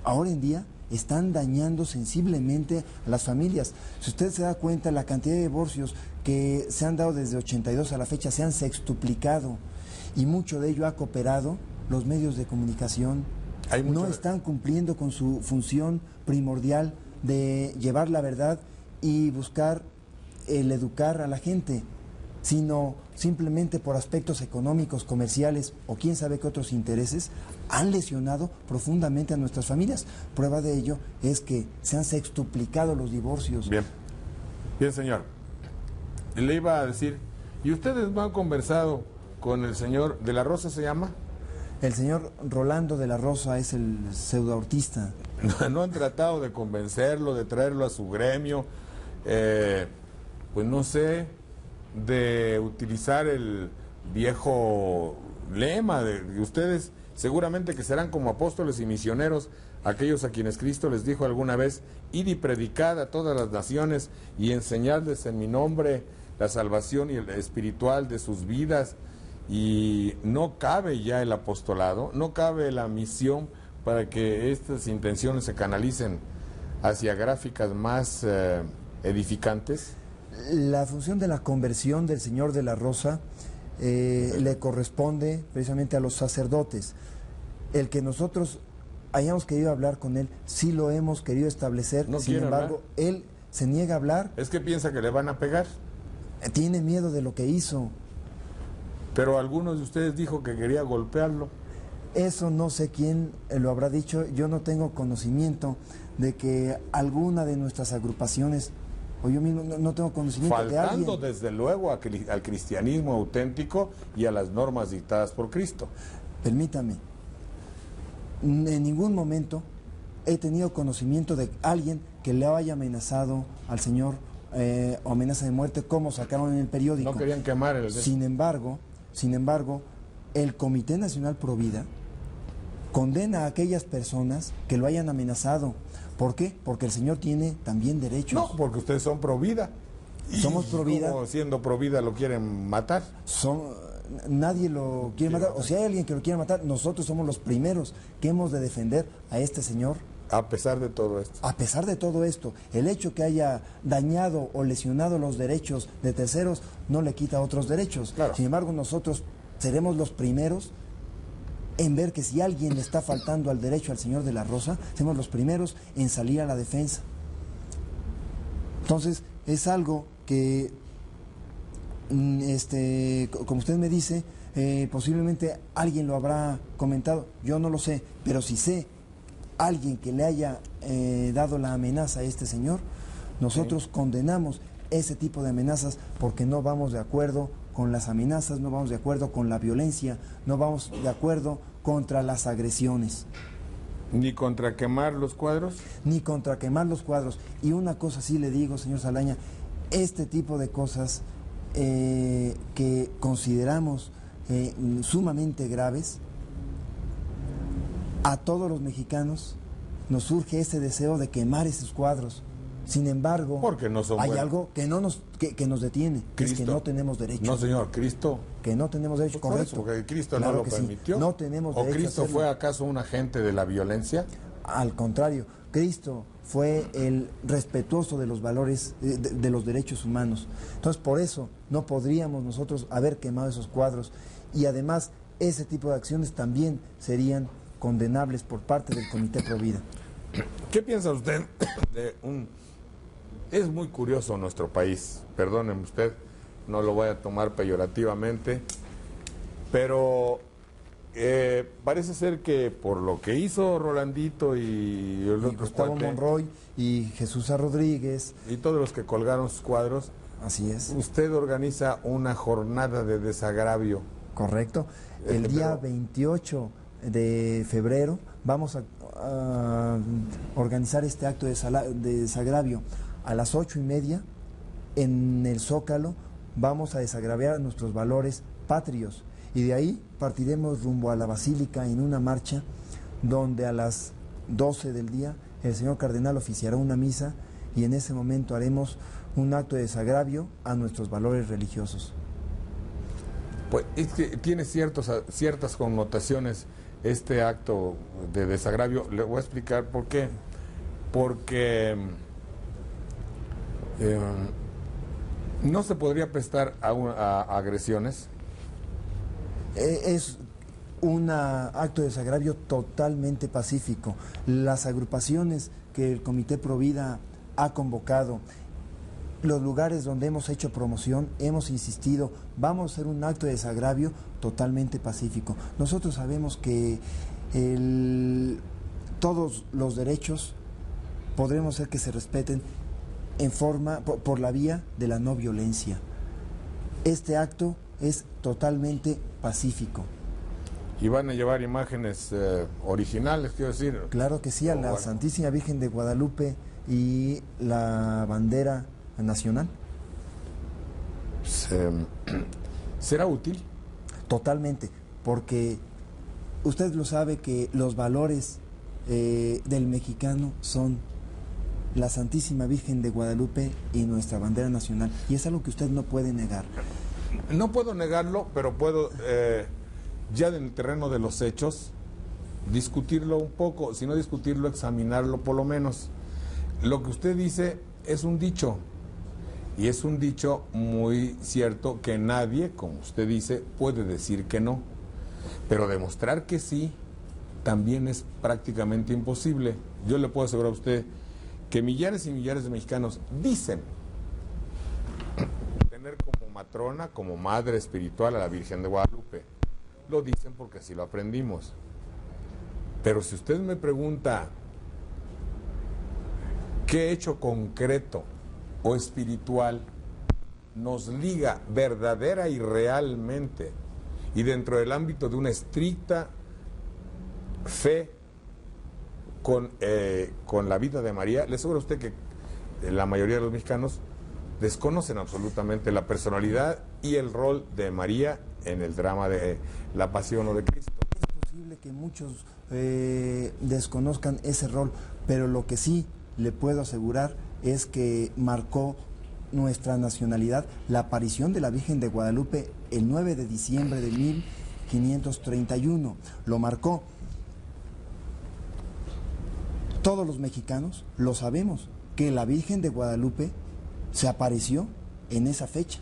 ahora en día están dañando sensiblemente a las familias. Si usted se da cuenta, la cantidad de divorcios que se han dado desde 82 a la fecha se han sextuplicado, y mucho de ello ha cooperado los medios de comunicación. No están cumpliendo con su función primordial de llevar la verdad y buscar el educar a la gente, sino simplemente por aspectos económicos, comerciales o quién sabe qué otros intereses, han lesionado profundamente a nuestras familias. Prueba de ello es que se han sextuplicado los divorcios. Bien, bien, señor. Le iba a decir, ¿y ustedes no han conversado con el señor de la Rosa, se llama? El señor Rolando de la Rosa es el pseudoautista. ¿No han tratado de convencerlo, de traerlo a su gremio? Pues no sé, de utilizar el viejo lema de ustedes, seguramente que serán como apóstoles y misioneros, aquellos a quienes Cristo les dijo alguna vez: id y predicad a todas las naciones y enseñadles en mi nombre la salvación y el espiritual de sus vidas. Y no cabe ya el apostolado, no cabe la misión para que estas intenciones se canalicen hacia gráficas más edificantes. La función de la conversión del señor de la Rosa le corresponde precisamente a los sacerdotes. El que nosotros hayamos querido hablar con él, sí lo hemos querido establecer, No sin quiere embargo, hablar. él se niega a hablar, Es que piensa que le van a pegar, tiene miedo de lo que hizo. pero algunos de ustedes dijo que quería golpearlo. Eso no sé quién lo habrá dicho, yo no tengo conocimiento de que alguna de nuestras agrupaciones, o yo mismo no tengo conocimiento de Faltando alguien. desde luego al cristianismo auténtico y a las normas dictadas por Cristo. Permítame, en ningún momento he tenido conocimiento de alguien que le haya amenazado al Señor o amenaza de muerte, como sacaron en el periódico. No querían quemar el... Sin embargo, el Comité Nacional Pro Vida condena a aquellas personas que lo hayan amenazado. ¿Por qué? Porque el Señor tiene también derechos. No, porque ustedes son pro vida. Somos pro vida. ¿Cómo siendo pro vida lo quieren matar? Nadie lo quiere matar. O si hay alguien que lo quiere matar, nosotros somos los primeros que hemos de defender a este señor. A pesar de todo esto. A pesar de todo esto, el hecho que haya dañado o lesionado los derechos de terceros no le quita otros derechos. Claro. Sin embargo, nosotros seremos los primeros en ver que si alguien le está faltando al derecho al señor de la Rosa, seremos los primeros en salir a la defensa. Entonces, es algo que, como usted me dice, posiblemente alguien lo habrá comentado, yo no lo sé, pero si sé alguien que le haya dado la amenaza a este señor, nosotros condenamos ese tipo de amenazas porque no vamos de acuerdo con las amenazas, no vamos de acuerdo con la violencia, no vamos de acuerdo contra las agresiones. ¿Ni contra quemar los cuadros? Ni contra quemar los cuadros. Y una cosa sí le digo, señor Salaña, este tipo de cosas que consideramos sumamente graves, a todos los mexicanos nos surge ese deseo de quemar esos cuadros. Sin embargo, Porque no son hay buenos. algo que nos detiene, que es que Cristo. no tenemos derecho. No, señor, Cristo. Que no tenemos derecho, Por correcto. eso, porque Cristo Claro no lo que sí. permitió. No tenemos ¿O derecho a Cristo hacerlo. fue acaso un agente de la violencia? Al contrario, Cristo fue el respetuoso de los valores, de los derechos humanos. Entonces, por eso no podríamos nosotros haber quemado esos cuadros. Y además, ese tipo de acciones también serían condenables por parte del Comité Pro Vida. ¿Qué piensa usted de Es muy curioso nuestro país, perdóneme usted, no lo voy a tomar peyorativamente, pero parece ser que por lo que hizo Rolandito y el Y otro Gustavo cuate, Monroy y Jesús A. Rodríguez, y todos los que colgaron sus cuadros, así es, usted organiza una jornada de desagravio. correcto. El día 28 de febrero vamos a organizar este acto de desagravio. A las 8:30 en el Zócalo vamos a desagraviar nuestros valores patrios y de ahí partiremos rumbo a la Basílica en una marcha donde a las 12 del día el señor cardenal oficiará una misa y en ese momento haremos un acto de desagravio a nuestros valores religiosos. Pues es que tiene ciertas connotaciones este acto de desagravio. Le voy a explicar por qué. Porque no se podría prestar a agresiones. Es un acto de desagravio totalmente pacífico. Las agrupaciones que el Comité Pro Vida ha convocado los lugares donde hemos hecho promoción, hemos insistido, vamos a hacer un acto de desagravio totalmente pacífico. Nosotros sabemos que todos los derechos podremos hacer que se respeten en forma, por la vía de la no violencia. Este acto es totalmente pacífico. ¿Y van a llevar imágenes originales, quiero decir? Claro que sí, a la Santísima Virgen de Guadalupe y la bandera nacional. ¿Será útil? Totalmente, porque usted lo sabe que los valores del mexicano son la Santísima Virgen de Guadalupe y nuestra bandera nacional, y es algo que usted no puede negar. No puedo negarlo, pero puedo, ya en el terreno de los hechos, discutirlo un poco, si no discutirlo, examinarlo por lo menos. Lo que usted dice es un dicho, y es un dicho muy cierto que nadie, como usted dice, puede decir que no, pero demostrar que sí también es prácticamente imposible. Yo le puedo asegurar a usted que millares y millares de mexicanos dicen tener como matrona, como madre espiritual a la Virgen de Guadalupe. Lo dicen porque así lo aprendimos. Pero si usted me pregunta qué hecho concreto o espiritual nos liga verdadera y realmente, y dentro del ámbito de una estricta fe con la vida de María, le aseguro a usted que la mayoría de los mexicanos desconocen absolutamente la personalidad y el rol de María en el drama de la Pasión o de Cristo. Es posible que muchos desconozcan ese rol, pero lo que sí le puedo asegurar es que marcó nuestra nacionalidad la aparición de la Virgen de Guadalupe el 9 de diciembre de 1531. Lo marcó. Todos los mexicanos lo sabemos, que la Virgen de Guadalupe se apareció en esa fecha.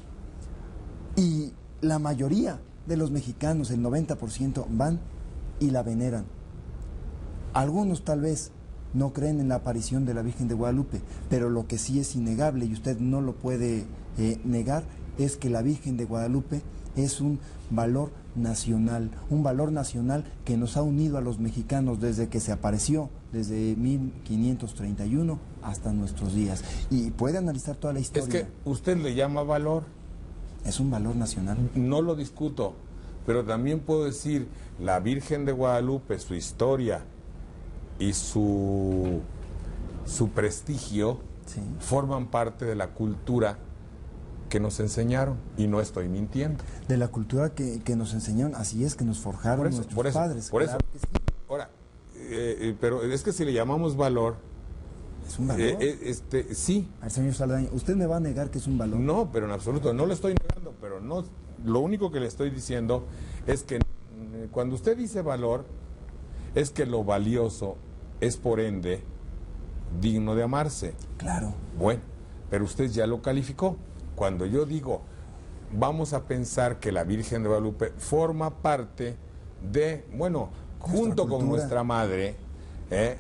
Y la mayoría de los mexicanos, el 90%, van y la veneran. Algunos tal vez no creen en la aparición de la Virgen de Guadalupe, pero lo que sí es innegable, y usted no lo puede negar, es que la Virgen de Guadalupe es un valor nacional que nos ha unido a los mexicanos desde que se apareció, desde 1531 hasta nuestros días. Y puede analizar toda la historia. Es que usted le llama valor. Es un valor nacional. No lo discuto, pero también puedo decir, la Virgen de Guadalupe, su historia y su prestigio, sí, forman parte de la cultura que nos enseñaron, y no estoy mintiendo. De la cultura que nos enseñaron, así es, que nos forjaron nuestros padres. Por eso. Que sí. Ahora, pero es que si le llamamos valor, ¿es un valor? sí. Al señor Saldaña, ¿usted me va a negar que es un valor? No, pero en absoluto, no lo estoy negando, pero no, lo único que le estoy diciendo es que cuando usted dice valor, es que lo valioso es por ende digno de amarse. Claro. Bueno, pero usted ya lo calificó. Cuando yo digo, vamos a pensar que la Virgen de Guadalupe forma parte de, bueno, junto con nuestra madre,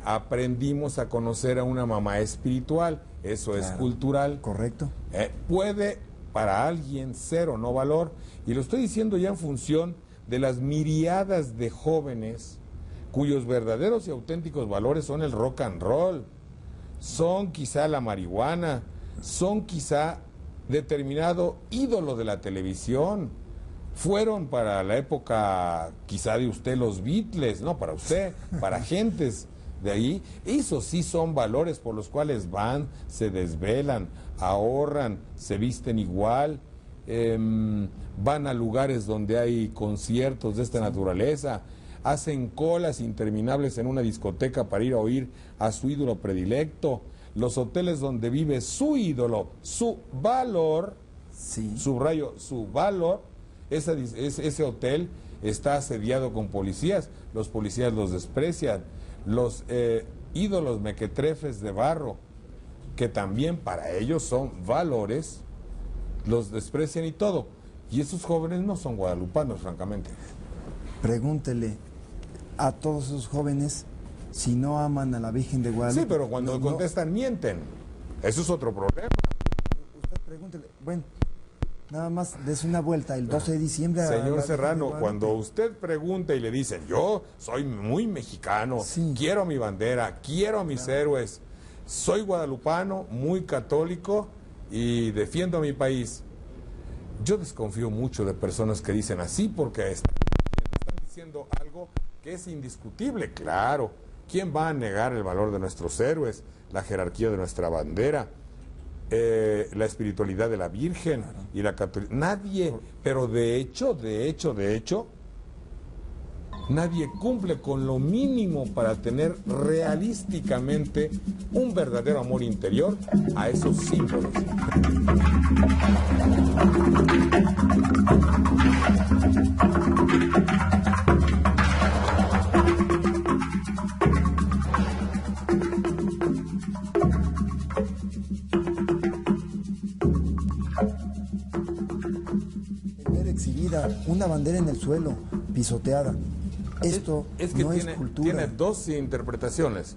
aprendimos a conocer a una mamá espiritual, eso es cultural. Correcto. Puede para alguien ser o no valor, y lo estoy diciendo ya en función de las miriadas de jóvenes cuyos verdaderos y auténticos valores son el rock and roll, son quizá la marihuana, son quizá determinado ídolo de la televisión, fueron para la época quizá de usted los Beatles, no para usted, para gentes de ahí. Esos sí son valores por los cuales van, se desvelan, ahorran, se visten igual, van a lugares donde hay conciertos de esta naturaleza, hacen colas interminables en una discoteca para ir a oír a su ídolo predilecto, los hoteles donde vive su ídolo, su valor, sí, subrayo, su valor, ese hotel está asediado con policías, los policías los desprecian, los ídolos mequetrefes de barro, que también para ellos son valores, los desprecian y todo. Y esos jóvenes no son guadalupanos, francamente. Pregúntele a todos esos jóvenes si no aman a la Virgen de Guadalupe. Sí, pero cuando contestan mienten. Eso es otro problema. Usted pregúntele, bueno, nada más des una vuelta el 12 de diciembre. Señor Serrano, cuando usted pregunta y le dicen, yo soy muy mexicano, sí, quiero mi bandera, quiero a mis héroes, soy guadalupano, muy católico y defiendo a mi país. Yo desconfío mucho de personas que dicen así porque están diciendo algo que es indiscutible, claro. ¿Quién va a negar el valor de nuestros héroes, la jerarquía de nuestra bandera, la espiritualidad de la Virgen y la catolicidad? Nadie, pero de hecho, nadie cumple con lo mínimo para tener realísticamente un verdadero amor interior a esos símbolos. Ver exhibida una bandera en el suelo, pisoteada. Esto es que no tiene, es cultura. tiene dos interpretaciones.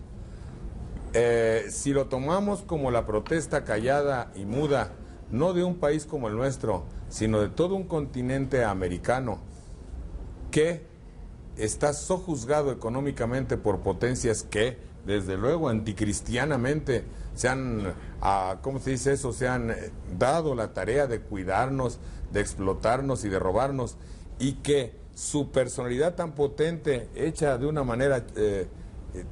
Si lo tomamos como la protesta callada y muda, no de un país como el nuestro, sino de todo un continente americano que está sojuzgado económicamente por potencias que, desde luego, anticristianamente se han, ¿cómo se dice eso? Se han dado la tarea de cuidarnos, de explotarnos y de robarnos, y que su personalidad tan potente, hecha de una manera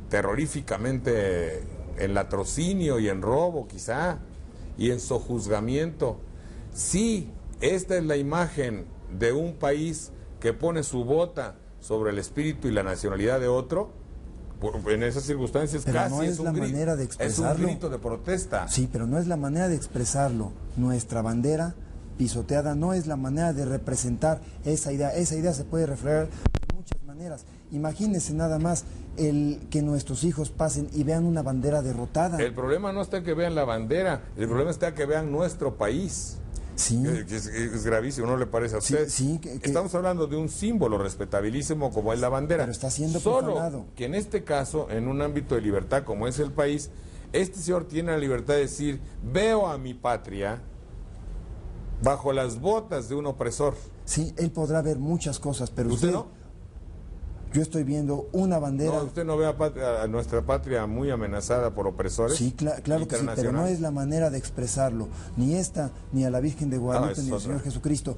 terroríficamente en latrocinio y en robo quizá, y en sojuzgamiento. Sí, esta es la imagen de un país que pone su bota sobre el espíritu y la nacionalidad de otro. En esas circunstancias pero casi no es la manera de expresarlo. Es un grito de protesta. Sí, pero no es la manera de expresarlo. Nuestra bandera pisoteada no es la manera de representar esa idea. Esa idea se puede reflejar de muchas maneras. Imagínense nada más el que nuestros hijos pasen y vean una bandera derrotada. El problema no está en que vean la bandera, el problema está en que vean nuestro país. Sí. Es gravísimo, ¿no le parece a usted? Sí, Estamos hablando de un símbolo respetabilísimo como es la bandera. Pero está siendo solo profanado. que en este caso, en un ámbito de libertad como es el país, este señor tiene la libertad de decir, veo a mi patria bajo las botas de un opresor. Sí, él podrá ver muchas cosas, pero ¿Usted no? Yo estoy viendo una bandera. No, ¿usted no ve a nuestra patria muy amenazada por opresores? Sí, claro que sí, pero no es la manera de expresarlo. Ni esta, ni a la Virgen de Guadalupe, ni al Señor Jesucristo,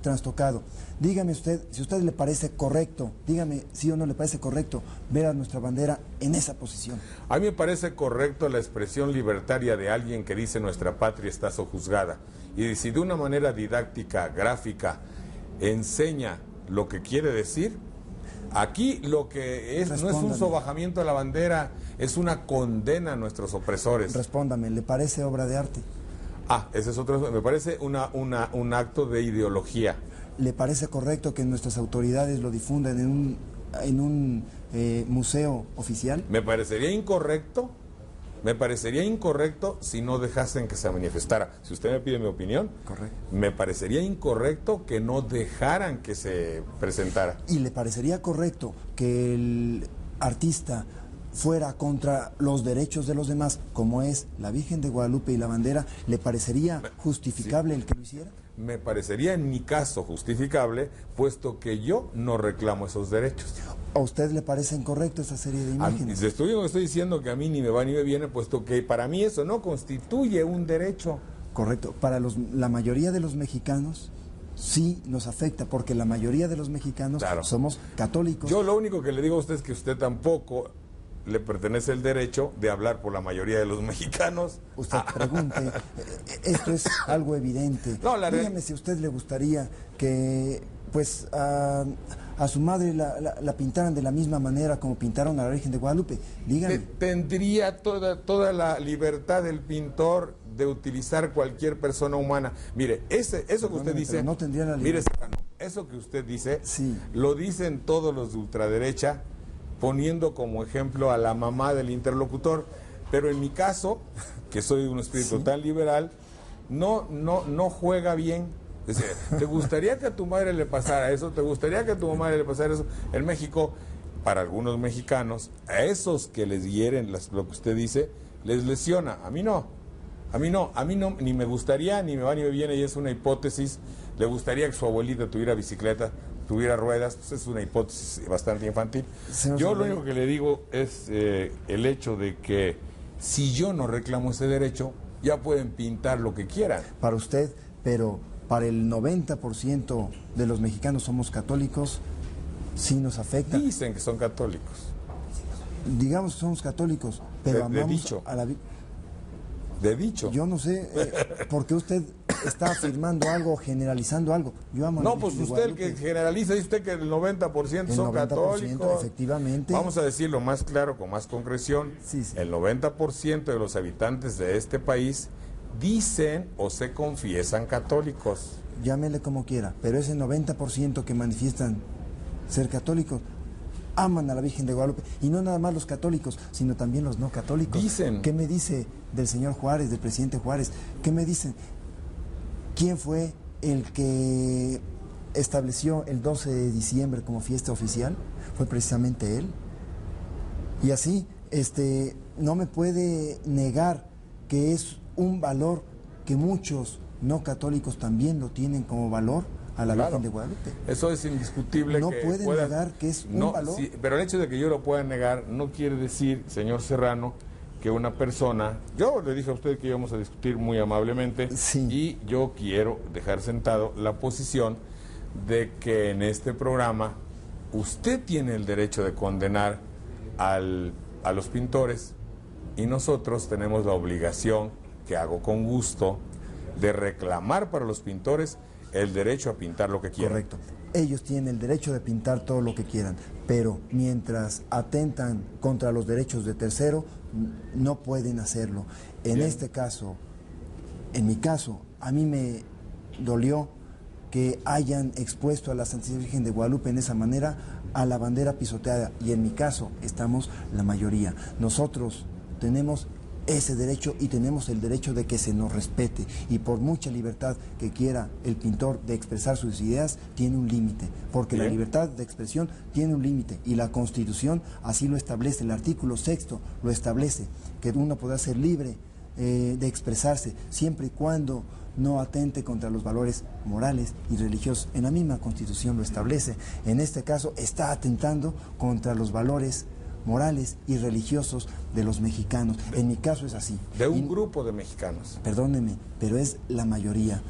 trastocado. Dígame usted, si a usted le parece correcto, dígame si o no le parece correcto ver a nuestra bandera en esa posición. A mí me parece correcto la expresión libertaria de alguien que dice nuestra patria está sojuzgada. Y si de una manera didáctica, gráfica, enseña lo que quiere decir. Aquí lo que es no es un sobajamiento a la bandera, es una condena a nuestros opresores. Respóndame, ¿le parece obra de arte? Ese es otro, me parece un acto de ideología. ¿Le parece correcto que nuestras autoridades lo difundan en un museo oficial? Me parecería incorrecto si no dejasen que se manifestara. Si usted me pide mi opinión, correcto. Me parecería incorrecto que no dejaran que se presentara. ¿Y le parecería correcto que el artista fuera contra los derechos de los demás, como es la Virgen de Guadalupe y la bandera? ¿Le parecería justificable el que lo hiciera? Me parecería en mi caso justificable, puesto que yo no reclamo esos derechos. ¿A usted le parece incorrecto esa serie de imágenes? Estoy diciendo que a mí ni me va ni me viene, puesto que para mí eso no constituye un derecho. Correcto. Para la mayoría de los mexicanos sí nos afecta, porque la mayoría de los mexicanos somos católicos. Yo lo único que le digo a usted es que usted tampoco le pertenece el derecho de hablar por la mayoría de los mexicanos. Usted pregunte, esto es algo evidente. Dígame si a usted le gustaría que pues a su madre la pintaran de la misma manera como pintaron a la Virgen de Guadalupe. Dígame. Tendría toda la libertad del pintor de utilizar cualquier persona humana. Mire, eso que usted dice, no tendría la libertad. Mire, eso que usted dice, sí, lo dicen todos los de ultraderecha, poniendo como ejemplo a la mamá del interlocutor, pero en mi caso, que soy un espíritu tan liberal, no juega bien. Es decir, ¿te gustaría que a tu madre le pasara eso? ¿Te gustaría que a tu madre le pasara eso? En México, para algunos mexicanos, a esos que les hieren lo que usted dice, les lesiona. A mí no. A mí no, ni me gustaría, ni me va ni me viene, y es una hipótesis. Le gustaría que su abuelita tuviera bicicleta, tuviera ruedas, pues es una hipótesis bastante infantil. Yo lo único que le digo es el hecho de que si yo no reclamo ese derecho, ya pueden pintar lo que quieran. Para usted, pero para el 90% de los mexicanos somos católicos, sí nos afecta. Dicen que son católicos. Digamos que somos católicos, pero amamos dicho. a la De dicho. Yo no sé por qué usted está afirmando algo, generalizando algo. Yo amo a la No, pues Virgen de usted el Guadalupe. que generaliza, dice usted que el 90% El son 90%, católicos. efectivamente. Vamos a decirlo más claro, con más concreción. Sí, sí. El 90% de los habitantes de este país dicen o se confiesan católicos. Llámele como quiera, pero ese 90% que manifiestan ser católicos aman a la Virgen de Guadalupe, y no nada más los católicos, sino también los no católicos. Dicen. ¿Qué me dice del señor Juárez, del presidente Juárez? ¿Qué me dicen? ¿Quién fue el que estableció el 12 de diciembre como fiesta oficial? Fue precisamente él. Y así, no me puede negar que es un valor que muchos no católicos también lo tienen como valor a la Virgen de Guadalupe. Eso es indiscutible. No que pueden pueda, negar que es un no, valor. Sí, pero el hecho de que yo lo pueda negar no quiere decir, señor Serrano, que una persona... Yo le dije a usted que íbamos a discutir muy amablemente, sí, y yo quiero dejar sentado la posición de que en este programa usted tiene el derecho de condenar a los pintores, y nosotros tenemos la obligación, que hago con gusto, de reclamar para los pintores el derecho a pintar lo que quieran. Correcto. Ellos tienen el derecho de pintar todo lo que quieran, pero mientras atentan contra los derechos de tercero, no pueden hacerlo. En este caso, en mi caso, a mí me dolió que hayan expuesto a la Santísima Virgen de Guadalupe en esa manera a la bandera pisoteada, y en mi caso estamos la mayoría. Nosotros tenemos ese derecho y tenemos el derecho de que se nos respete, y por mucha libertad que quiera el pintor de expresar sus ideas, tiene un límite, porque la libertad de expresión tiene un límite, y la Constitución así lo establece. El artículo 6º lo establece, que uno podrá ser libre de expresarse siempre y cuando no atente contra los valores morales y religiosos. En la misma Constitución lo establece. En este caso está atentando contra los valores morales y religiosos de los mexicanos. En mi caso es así. De un grupo de mexicanos. Perdóneme, pero es la mayoría.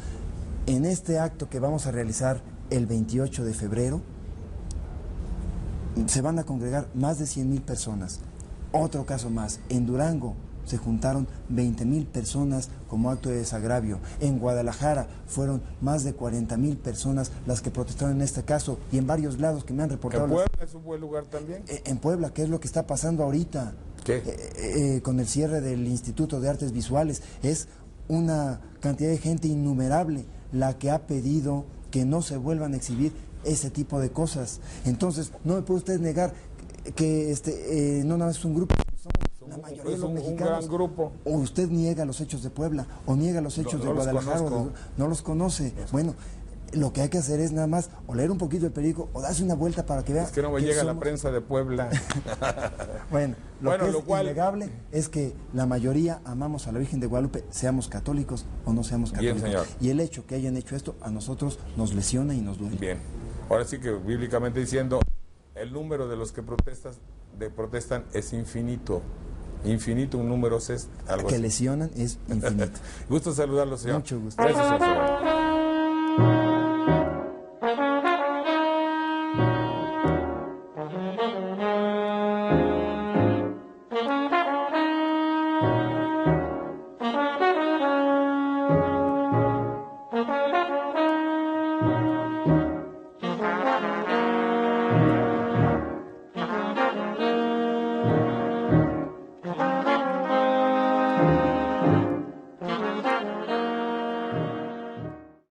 En este acto que vamos a realizar el 28 de febrero, se van a congregar más de 100,000 personas. Otro caso más, en Durango se juntaron 20,000 personas como acto de desagravio. En Guadalajara fueron más de 40,000 personas las que protestaron en este caso, y en varios lados que me han reportado. ¿En Puebla es un buen lugar también? En Puebla, ¿qué es lo que está pasando ahorita? ¿Qué? Con el cierre del Instituto de Artes Visuales. Es una cantidad de gente innumerable la que ha pedido que no se vuelvan a exhibir ese tipo de cosas. Entonces, no me puede usted negar que no nada más es un grupo, somos la mayoría de los mexicanos. Un gran grupo. O usted niega los hechos de Puebla, o niega los hechos de Guadalajara, no los conoce. Bueno, lo que hay que hacer es nada más o leer un poquito el periódico o darse una vuelta para que vea. Es que no me llega la prensa de Puebla. Bueno, lo cual innegable es que la mayoría amamos a la Virgen de Guadalupe, seamos católicos o no seamos católicos. Bien, señor. Y el hecho que hayan hecho esto a nosotros nos lesiona y nos duele. Bien. Ahora sí que bíblicamente diciendo, el número de los que protestan es infinito. Infinito, un número es algo que así. lesionan es infinito. Gusto saludarlo, señor. Mucho gusto. Gracias, señor.